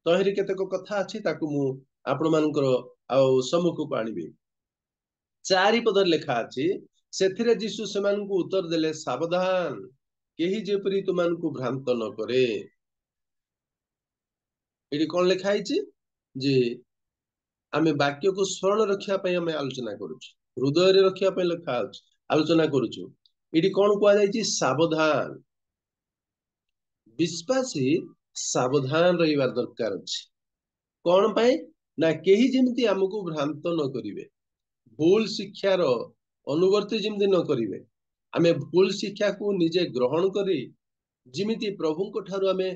ତହିଁରେ କେତେକ କଥା ଅଛି, ତାକୁ ମୁଁ ଆପଣମାନଙ୍କର ଆଉ ସମ୍ମୁଖକୁ ଆଣିବି। 4 ପଦରେ ଲେଖା ଅଛି, ସେଥିରେ ଯୀଶୁ ସେମାନଙ୍କୁ ଉତ୍ତର ଦେଲେ, ସାବଧାନ, କେହି ଯେପରି ତୁମମାନଙ୍କୁ ଭ୍ରାନ୍ତ ନ କରେ। ଏଠି କଣ ଲେଖା ହେଇଛି ଯେ ଆମେ ବାକ୍ୟକୁ ସ୍ମରଣ ରଖିବା ପାଇଁ ଆମେ ଆଲୋଚନା କରୁଛୁ, ହୃଦୟରେ ରଖିବା ପାଇଁ ଲେଖା ଅଛି, ଆଲୋଚନା କରୁଛୁ। ଏଠି କଣ କୁହାଯାଇଛି? ସାବଧାନ। ବିଶ୍ୱାସୀ ସାବଧାନ ରହିବା ଦରକାର ଅଛି। କଣ ପାଇଁ ନା କେହି ଯେମିତି ଆମକୁ ଭ୍ରାନ୍ତ ନ କରିବେ, ଭୁଲ ଶିକ୍ଷାର ଅନୁବର୍ତ୍ତୀ ଯେମିତି ନ କରିବେ। ଆମେ ଭୁଲ ଶିକ୍ଷାକୁ ନିଜେ ଗ୍ରହଣ କରି ଯେମିତି ପ୍ରଭୁଙ୍କ ଠାରୁ ଆମେ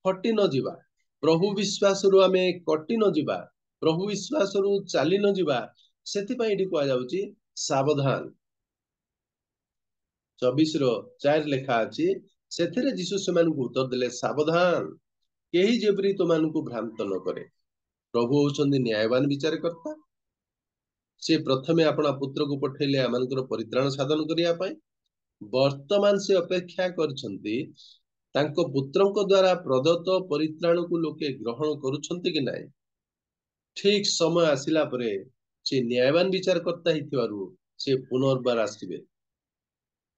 ହଟି ନ ଯିବା, ପ୍ରଭୁ ବିଶ୍ୱାସରୁ ଆମେ କଟି ନ ଯିବା, ପ୍ରଭୁ ବିଶ୍ୱାସରୁ ଚାଲି ନ ଯିବା, ସେଥିପାଇଁ ଏଠି କୁହାଯାଉଛି ସାବଧାନ। 24:4 ଲେଖା ଅଛି, ସେଥିରେ ଯୀଶୁ ସେମାନଙ୍କୁ ଉତ୍ତର ଦେଲେ, ସାବଧାନ, କେହି ଯେପରି ତୁମମାନଙ୍କୁ ଭ୍ରାନ୍ତ ନ କରେ। ପ୍ରଭୁ ହଉଛନ୍ତି ନ୍ୟାୟବାନ ବିଚାରକର୍ତ୍ତା। ସେ ପ୍ରଥମେ ଆପଣା ପୁତ୍ରକୁ ପଠେଇଲେ ଆମମାନଙ୍କର ପରିତ୍ରାଣ ସାଧନ କରିବା ପାଇଁ। ବର୍ତ୍ତମାନ ସେ ଅପେକ୍ଷା କରିଛନ୍ତି ତାଙ୍କ ପୁତ୍ରଙ୍କ ଦ୍ୱାରା ପ୍ରଦତ୍ତ ପରିତ୍ରାଣକୁ ଲୋକେ ଗ୍ରହଣ କରୁଛନ୍ତି କି ନାହିଁ। ଠିକ ସମୟ ଆସିଲା ପରେ ସେ ନ୍ୟାୟବାନ ବିଚାରକର୍ତ୍ତା ହେଇଥିବାରୁ से पुनर्बार आसवे।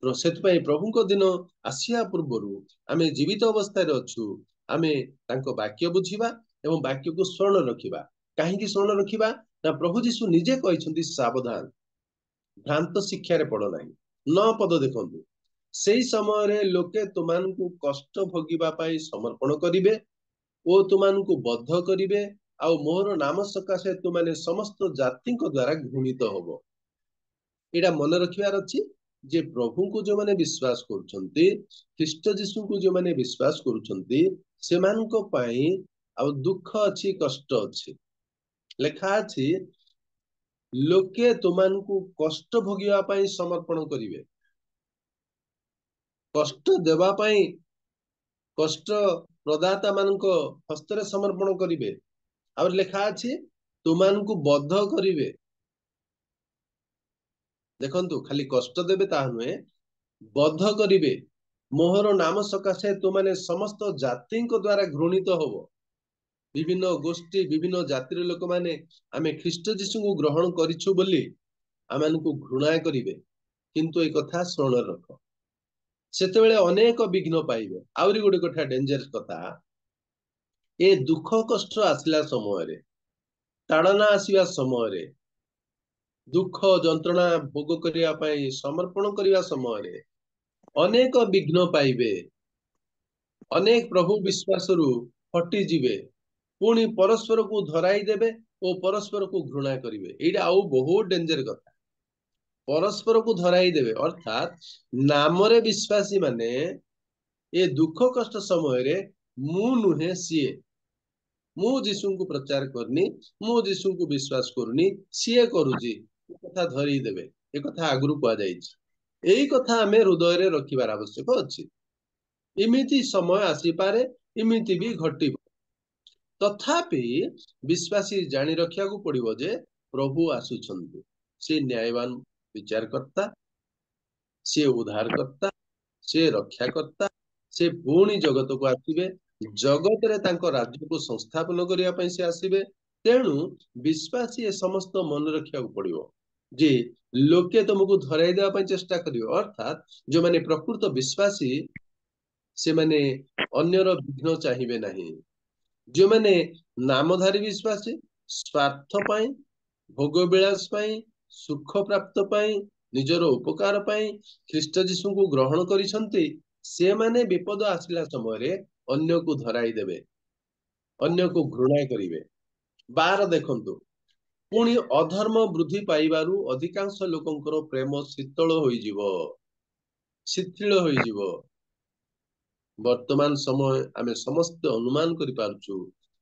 से प्रभु दिन आसिया पूर्वर आमे जीवित अवस्था अच्छु आमे तांको वाक्य बुझिबा एवं वाक्य को स्मरण रखिबा। कहीं स्मरण रखिबा ना प्रभु जीशु निजे कहते सावधान भ्रांत शिक्षा रे पड़ नहीं। 9 पद देखंतु सेई समय रे लोके तुमानकु कष्ट भोगिबा पाई समर्पण करिवे ओ तुमानकु बद्ध करिवे आउ मोहर नाम सकाशे तुमाने समस्त जाति द्वारा घृणित होबो। एटा मन रखिबार अछि जे प्रभु को जो माने विश्वास करूछंती ख्रीष्ट जीशु को जो माने विश्वास करूछंती सेमानको पाई आउ दुख अछि कष्ट अछि। लेखा अछि लोके तुमानकु कष्ट भोगिबा पाई समर्पण करिवे। कष्ट देवा पाई कष्ट प्रदाता मानको हस्तरे समर्पण करिवे। और लेखा अछि तुमानकु बद्ध करिवे। देखंतु खाली कष्ट देबे ता नुहे बद्ध करिवे मोहर नाम सकाशे तुमाने समस्त जाति द्वारा घृणित होबो। विभिन्न गोष्ठी विभिन्न जातिर लोक माने आमे ख्रीष्ट जीशु को ग्रहण करिछु बोली आमानकु घृणा करिवे। किंतु ए कथा स्मरण रख सेतेबेले अनेक विघ्न पाइबे। आउरी गोटे कथा डेंजरस कथा ए दुख कष्ट आसिला समय रे ताड़ना आसिया समय रे दुख जंत्रणा भोग करिया पाई समर्पण करिया समय रे अनेक विघ्न पाइबे। अनेक प्रभु विश्वास रु हटी जिवे पुणी परस्पर को धराई देबे और परस्पर को घृणा करिवे। एटा आउ बहुत डेंजर कथा। परस्पर को धराई देबे अर्थात नामरे विश्वासी माने ए दुख कष्ट समय रे मु नुहे सीए मु जीशु को प्रचार करनी मु जीशु को विश्वास करूनी सीए करूजी कथा धरी देबे। ए कथा आगुरु कुआ जाइछि। एई कथा हमें हृदय रे रखिबार आवश्यक अछि। इमिति समय आसी पारे इमिति भी घटिबो। तथापि विश्वासी जानी रखिया को पड़िबो जे प्रभु आसुछंती से न्यायवान विचारकर्ता से उद्धारकर्ता से रक्षाकर्ता से पुणी जगत को आसिबे जगत रे तांको राज्य को संस्थापन करिया पई से आसिबे। तेणु विश्वासी ए समस्त मन रखिया को पड़िबो जे लोके तुमको धराई देवा पई चेष्टा करियो। अर्थात जो माने प्रकृत विश्वासी से माने अन्यर विघ्न चाहिबे नहीं। जो माने नामधारी विश्वासी स्वार्थ पाई भोग विलास पाई सुख प्राप्त पाई निजर उपकार पाई ख्रीष्ट जीशु को ग्रहण करिसंती से माने विपद आसिला समय रे अन्य को धराई देबे अन्य को घृणा करिवे। 12 देखंतु पुणी अधर्म वृद्धि पाइबारु अधिकांश लोकंकर प्रेम शीतल होई जिवो शिथिल होई जिवो। वर्तमान समय आमे समस्त अनुमान करि पारछु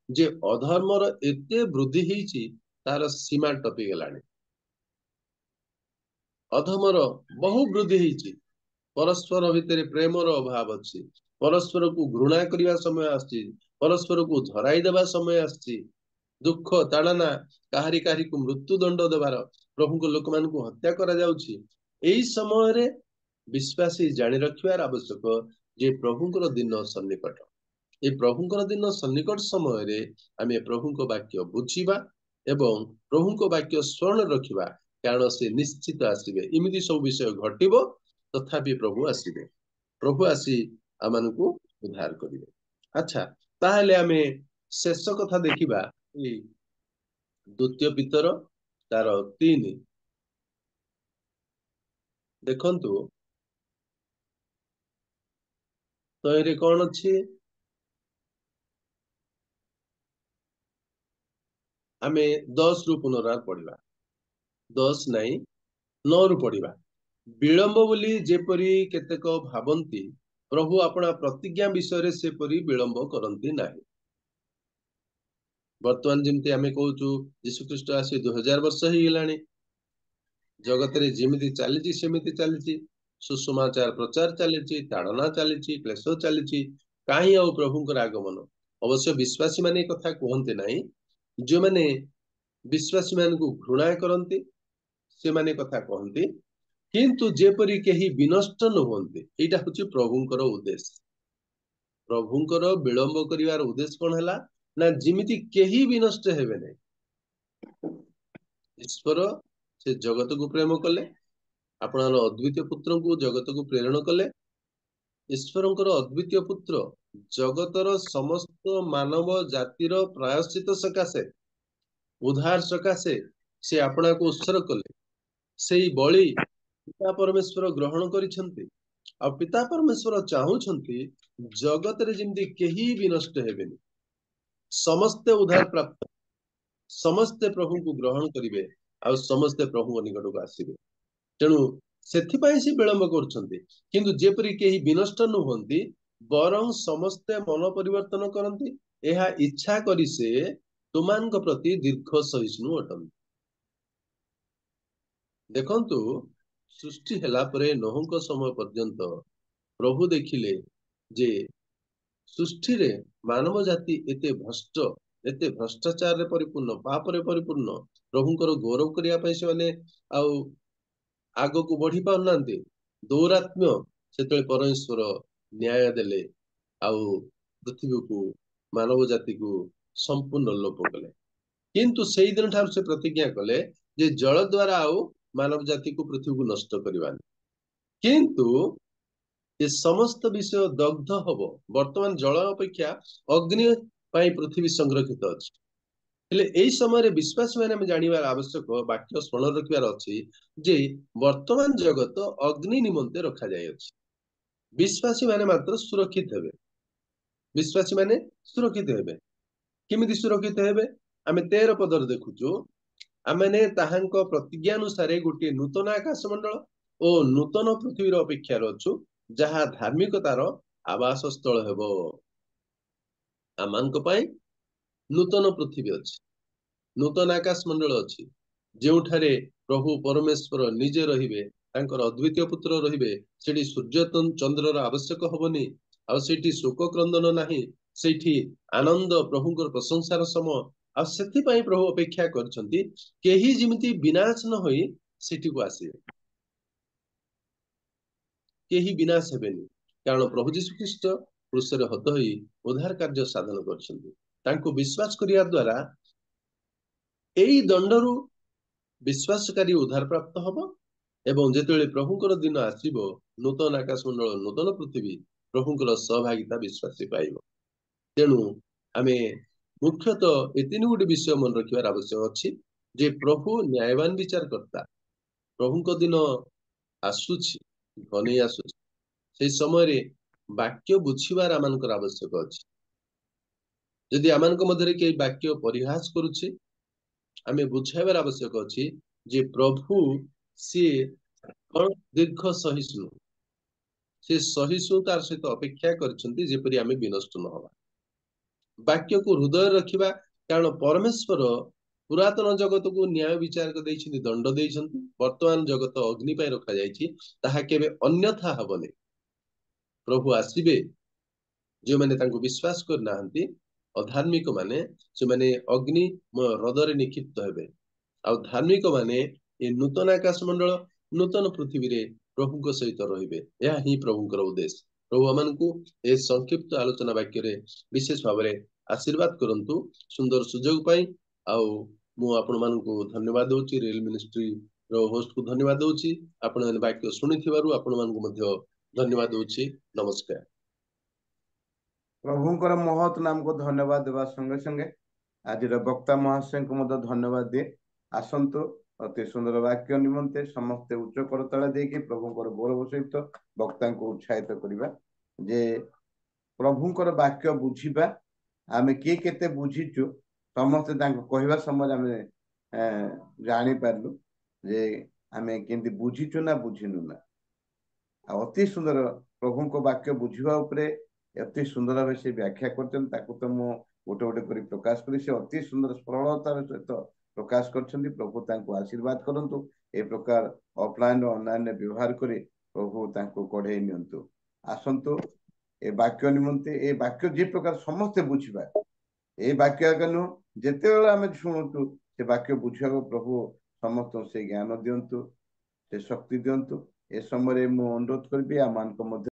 जे अधर्मर एते वृद्धि हिची तार सीमा टपी गेलानी। अधर्मर बहु वृद्धि हिची परस्पर भितर प्रेमर अभाव अछि परस्पर को घृणा करिवा समय आछि परस्पर को धराई देवा समय आछि दुख ताड़ना काहारी काहारी को मृत्यु दंड देवार प्रभु को लोक मान को हत्या करा जाउछि। एई समय रे विश्वासी जानि रखिबार आवश्यक जे प्रभुଙ୍କର दिन सन्निकट। ए प्रभुଙ୍କର दिन सन्निकट समय रे आमे प्रभुଙ୍କ वाक्य बुझिबा एवं प्रभुଙ୍କ वाक्य स्मरण रखिबा कारण से निश्चित आसीबे। इमिति सब विषय घटिबो तथापि प्रभु आसीबे प्रभु आसी आमानकु उद्धार करिवे। अच्छा ताहले आमे शेष कथा देखिबा द्वितीय पितर तार 3 देखंतु तो एरे कौन अच्छी आमे 10 रु पुनरार पढ़िबा 10 नहीं 9 रु पढ़िबा। विलंब बोली जेपरी केतेक भावंती प्रभु अपना प्रतिज्ञा विषय से परी विलंब करंती नाही। वर्तमान जिमती आमे कहूचु यीशु ख्रीष्ट आसी 2000 वर्ष ही गेलानी जगत रे जिमिति चलीची सेमिति चलीची सुसमाचार प्रचार चलीची ताड़ना चलीची क्लेश चलीची काहे आ प्रभुଙ୍କର आगमन। अवश्य विश्वासी माने कथा कहते नहीं जो माने विश्वासी मान को घृणा करती से माने कथा कहती किंतु जेपरी केही विनष्ट न होते एटा होची प्रभुଙ୍କର उद्देश्य। प्रभुଙ୍କର विलंब करिवार उद्देश्य कोन हला ना जिमिति केही विनष्ट हेबे नहीं। ईश्वर से जगत को प्रेम कले ଆପଣଙ୍କର ଅଦ୍ୱିତୀୟ ପୁତ୍ରଙ୍କୁ ଜଗତକୁ ପ୍ରେରଣ କଲେ। ଈଶ୍ୱରଙ୍କର ଅଦ୍ୱିତୀୟ ପୁତ୍ର ଜଗତର ସମସ୍ତ ମାନବ ଜାତିର ପ୍ରାୟଶ୍ଚିତ ସକାଶେ, ଉଦ୍ଧାର ସକାଶେ ସେ ଆପଣାକୁ ଉତ୍ସର୍ଗ କଲେ। ସେଇ ବଳି ପିତା ପରମେଶ୍ୱର ଗ୍ରହଣ କରିଛନ୍ତି। ଆଉ ପିତା ପରମେଶ୍ୱର ଚାହୁଁଛନ୍ତି ଜଗତରେ ଯେମିତି କେହି ବି ନଷ୍ଟ ହେବେନି, ସମସ୍ତେ ଉଦ୍ଧାର ପ୍ରାପ୍ତ, ସମସ୍ତେ ପ୍ରଭୁଙ୍କୁ ଗ୍ରହଣ କରିବେ ଆଉ ସମସ୍ତେ ପ୍ରଭୁଙ୍କ ନିକଟକୁ ଆସିବେ। ତେଣୁ ସେଥିପାଇଁ ସେ ବିଳମ୍ବ କରୁଛନ୍ତି, କିନ୍ତୁ ଯେପରି କେହି ବିନଷ୍ଟ ନ ହୁଅନ୍ତି ବରଂ ସମସ୍ତେ ମନ ପରିବର୍ତ୍ତନ କରନ୍ତି, ଏହା ଇଚ୍ଛା କରି ସେ ତୁମାନଙ୍କ ପ୍ରତି ଦୀର୍ଘ ସହିଷ୍ଣୁ ଅଟନ୍ତି। ଦେଖନ୍ତୁ, ସୃଷ୍ଟି ହେଲା ପରେ ନୋହଙ୍କ ସମୟ ପର୍ଯ୍ୟନ୍ତ ପ୍ରଭୁ ଦେଖିଲେ ଯେ ସୃଷ୍ଟିରେ ମାନବ ଜାତି ଏତେ ଭ୍ରଷ୍ଟ, ଏତେ ଭ୍ରଷ୍ଟାଚାରରେ ପରିପୂର୍ଣ୍ଣ, ପାପରେ ପରିପୂର୍ଣ୍ଣ, ପ୍ରଭୁଙ୍କର ଗୌରବ କରିବା ପାଇଁ ସେମାନେ ଆଉ ଆଗକୁ ବଢି ପାରୁନାହାନ୍ତି। ଦୌରାତ୍ମ୍ୟ ସେତେବେଳେ ପରମେଶ୍ୱର ନ୍ୟାୟ ଦେଲେ ଆଉ ପୃଥିବୀକୁ, ମାନବ ଜାତିକୁ ସମ୍ପୂର୍ଣ୍ଣ ଲୋପ କଲେ। କିନ୍ତୁ ସେଇଦିନ ଠାରୁ ସେ ପ୍ରତିଜ୍ଞା କଲେ ଯେ ଜଳ ଦ୍ୱାରା ଆଉ ମାନବ ଜାତିକୁ, ପୃଥିବୀକୁ ନଷ୍ଟ କରିବାନି। କିନ୍ତୁ ଏ ସମସ୍ତ ବିଷୟ ଦଗ୍ଧ ହବ। ବର୍ତ୍ତମାନ ଜଳ ଅପେକ୍ଷା ଅଗ୍ନି ପାଇଁ ପୃଥିବୀ ସଂରକ୍ଷିତ ଅଛି। ହେଲେ ଏଇ ସମୟରେ ବିଶ୍ୱାସୀ ମାନେ ଆମେ ଜାଣିବାର ଆବଶ୍ୟକ, ବାକ୍ୟ ସ୍ମରଣ ରଖିବାର ଅଛି ଯେ ବର୍ତ୍ତମାନ ଜଗତ ଅଗ୍ନି ନିମନ୍ତେ ରଖାଯାଇଅଛି। ବିଶ୍ୱାସୀ ମାନେ ମାତ୍ର ସୁରକ୍ଷିତ ହେବେ। ବିଶ୍ୱାସୀ ମାନେ ସୁରକ୍ଷିତ ହେବେ। କେମିତି ସୁରକ୍ଷିତ ହେବେ? ଆମେ 13 ପଦରେ ଦେଖୁଛୁ, ଆମେମାନେ ତାହାଙ୍କ ପ୍ରତିଜ୍ଞାନୁସାରେ ଗୋଟିଏ ନୂତନ ଆକାଶ ମଣ୍ଡଳ ଓ ନୂତନ ପୃଥିବୀର ଅପେକ୍ଷାରେ ଅଛୁ, ଯାହା ଧାର୍ମିକତାର ଆବାସ ସ୍ଥଳ ହେବ। ଆମମାନଙ୍କ ପାଇଁ ନୂତନ ପୃଥିବୀ ଅଛି, ନୂତନ ଆକାଶ ମଣ୍ଡଳ ଅଛି, ଯେଉଁଠାରେ ପ୍ରଭୁ ପରମେଶ୍ୱର ନିଜେ ରହିବେ, ତାଙ୍କର ଅଦ୍ୱିତୀୟ ପୁତ୍ର ରହିବେ। ସେଠି ସୂର୍ଯ୍ୟ ଚନ୍ଦ୍ରର ଆବଶ୍ୟକ ହବନି, ଆଉ ସେଠି ଶୋକ କ୍ରନ୍ଦନ ନାହିଁ, ସେଇଠି ଆନନ୍ଦ, ପ୍ରଭୁଙ୍କର ପ୍ରଶଂସାର ସମୟ। ଆଉ ସେଥିପାଇଁ ପ୍ରଭୁ ଅପେକ୍ଷା କରିଛନ୍ତି କେହି ଯେମିତି ବିନାଶ ନ ହୋଇ ସେଠିକୁ ଆସିବେ, କେହି ବିନାଶ ହେବେନି। କାରଣ ପ୍ରଭୁ ଯୀଶୁ ଖ୍ରୀଷ୍ଟ କ୍ରୁଶରେ ହତ ହୋଇ ଉଦ୍ଧାର କାର୍ଯ୍ୟ ସାଧନ କରିଛନ୍ତି। ତାଙ୍କୁ ବିଶ୍ୱାସ କରିବା ଦ୍ୱାରା ଏଇ ଦଣ୍ଡରୁ ବିଶ୍ୱାସକାରୀ ଉଦ୍ଧାର ପ୍ରାପ୍ତ ହବ। ଏବଂ ଯେତେବେଳେ ପ୍ରଭୁଙ୍କର ଦିନ ଆସିବ, ନୂତନ ଆକାଶ ମଣ୍ଡଳ, ନୂତନ ପୃଥିବୀ, ପ୍ରଭୁଙ୍କର ସହଭାଗିତା ବିଶ୍ୱାସୀ ପାଇବ। ତେଣୁ ଆମେ ମୁଖ୍ୟତଃ ଏ 3 ଗୋଟି ବିଷୟ ମନେ ରଖିବାର ଆବଶ୍ୟକ ଅଛି ଯେ ପ୍ରଭୁ ନ୍ୟାୟବାନ ବିଚାରକର୍ତ୍ତା। ପ୍ରଭୁଙ୍କ ଦିନ ଆସୁଛି, ଘନେଇ ଆସୁଛି। ସେଇ ସମୟରେ ବାକ୍ୟ ବୁଝିବାର ଆମମାନଙ୍କର ଆବଶ୍ୟକ ଅଛି। ଯଦି ଆମମାନଙ୍କ ମଧ୍ୟରେ କେହି ବାକ୍ୟ ପରିହାସ କରୁଛି, ଆମେ ବୁଝାଇବାର ଆବଶ୍ୟକ ଅଛି ଯେ ପ୍ରଭୁ ସିଏ ଦୀର୍ଘ ସହିଷ୍ଣୁ, ସେ ସହିଷ୍ଣୁତାର ସହିତ ଅପେକ୍ଷା କରିଛନ୍ତି ଯେପରି ଆମେ ବିନଷ୍ଟ ନ ହବା। ବାକ୍ୟକୁ ହୃଦୟରେ ରଖିବା, କାରଣ ପରମେଶ୍ୱର ପୁରାତନ ଜଗତକୁ ନ୍ୟାୟ ବିଚାରକ ଦେଇଛନ୍ତି, ଦଣ୍ଡ ଦେଇଛନ୍ତି। ବର୍ତ୍ତମାନ ଜଗତ ଅଗ୍ନି ପାଇଁ ରଖାଯାଇଛି, ତାହା କେବେ ଅନ୍ୟଥା ହବନି। ପ୍ରଭୁ ଆସିବେ, ଯେଉଁମାନେ ତାଙ୍କୁ ବିଶ୍ୱାସ କରିନାହାନ୍ତି, ଅଧାର୍ମିକ ମାନେ, ସେମାନେ ଅଗ୍ନି ହ୍ରଦରେ ନିକ୍ଷିପ୍ତ ହେବେ। ଆଉ ଧାର୍ମିକ ମାନେ ଏ ନୂତନ ଆକାଶ ମଣ୍ଡଳ, ନୂତନ ପୃଥିବୀରେ ପ୍ରଭୁଙ୍କ ସହିତ ରହିବେ। ଏହା ହିଁ ପ୍ରଭୁଙ୍କର ଉଦ୍ଦେଶ୍ୟ। ପ୍ରଭୁ ଆମମାନଙ୍କୁ ଏ ସଂକ୍ଷିପ୍ତ ଆଲୋଚନା ବାକ୍ୟରେ ବିଶେଷ ଭାବରେ ଆଶୀର୍ବାଦ କରନ୍ତୁ ସୁନ୍ଦର ସୁଯୋଗ ପାଇଁ। ଆଉ ମୁଁ ଆପଣମାନଙ୍କୁ ଧନ୍ୟବାଦ ଦଉଛି, ରିଏଲ ମିନିଷ୍ଟ୍ରିର ହୋଷ୍ଟକୁ ଧନ୍ୟବାଦ ଦଉଛି। ଆପଣମାନେ ବାକ୍ୟ ଶୁଣିଥିବାରୁ ଆପଣମାନଙ୍କୁ ମଧ୍ୟ ଧନ୍ୟବାଦ ଦଉଛି। ନମସ୍କାର। ପ୍ରଭୁଙ୍କର ମହତ୍ ନାମକୁ ଧନ୍ୟବାଦ ଦେବା ସଙ୍ଗେ ସଙ୍ଗେ ଆଜିର ବକ୍ତା ମହାଶୟଙ୍କୁ ମଧ୍ୟ ଧନ୍ୟବାଦ ଦିଏ। ଆସନ୍ତୁ ଅତି ସୁନ୍ଦର ବାକ୍ୟ ନିମନ୍ତେ ସମସ୍ତେ ଉଚ୍ଚ କରତାଳ ଦେଇକି ପ୍ରଭୁଙ୍କର ଗୌରବ ସହିତ ବକ୍ତାଙ୍କୁ ଉତ୍ସାହିତ କରିବା ଯେ ପ୍ରଭୁଙ୍କର ବାକ୍ୟ ବୁଝିବା। ଆମେ କିଏ କେତେ ବୁଝିଛୁ ସମସ୍ତେ ତାଙ୍କୁ କହିବା ସମୟରେ ଆମେ ଜାଣିପାରିଲୁ ଯେ ଆମେ କେମିତି ବୁଝିଛୁ ନା ବୁଝିନୁ ନା। ଆଉ ଅତି ସୁନ୍ଦର ପ୍ରଭୁଙ୍କ ବାକ୍ୟ ବୁଝିବା ଉପରେ ଅତି ସୁନ୍ଦର ଭାବେ ସେ ବ୍ୟାଖ୍ୟା କରିଛନ୍ତି। ତାକୁ ତ ମୁଁ ଗୋଟେ ଗୋଟେ କରି ପ୍ରକାଶ କରି ସେ ଅତି ସୁନ୍ଦର ସରଳତାର ସହିତ ପ୍ରକାଶ କରିଛନ୍ତି। ପ୍ରଭୁ ତାଙ୍କୁ ଆଶୀର୍ବାଦ କରନ୍ତୁ। ଏ ପ୍ରକାର ଅଫଲାଇନ ଓ ଅନଲାଇନରେ ବ୍ୟବହାର କରି ପ୍ରଭୁ ତାଙ୍କୁ କଢେଇ ନିଅନ୍ତୁ। ଆସନ୍ତୁ ଏ ବାକ୍ୟ ନିମନ୍ତେ, ଏ ବାକ୍ୟ ଯେ ପ୍ରକାର ସମସ୍ତେ ବୁଝିବା, ଏ ବାକ୍ୟ ଆଗ ନୁହଁ, ଯେତେବେଳେ ଆମେ ଶୁଣୁଛୁ ସେ ବାକ୍ୟ ବୁଝିବାକୁ ପ୍ରଭୁ ସମସ୍ତଙ୍କୁ ସେ ଜ୍ଞାନ ଦିଅନ୍ତୁ, ସେ ଶକ୍ତି ଦିଅନ୍ତୁ। ଏ ସମୟରେ ମୁଁ ଅନୁରୋଧ କରିବି ଆମମାନଙ୍କ ମଧ୍ୟ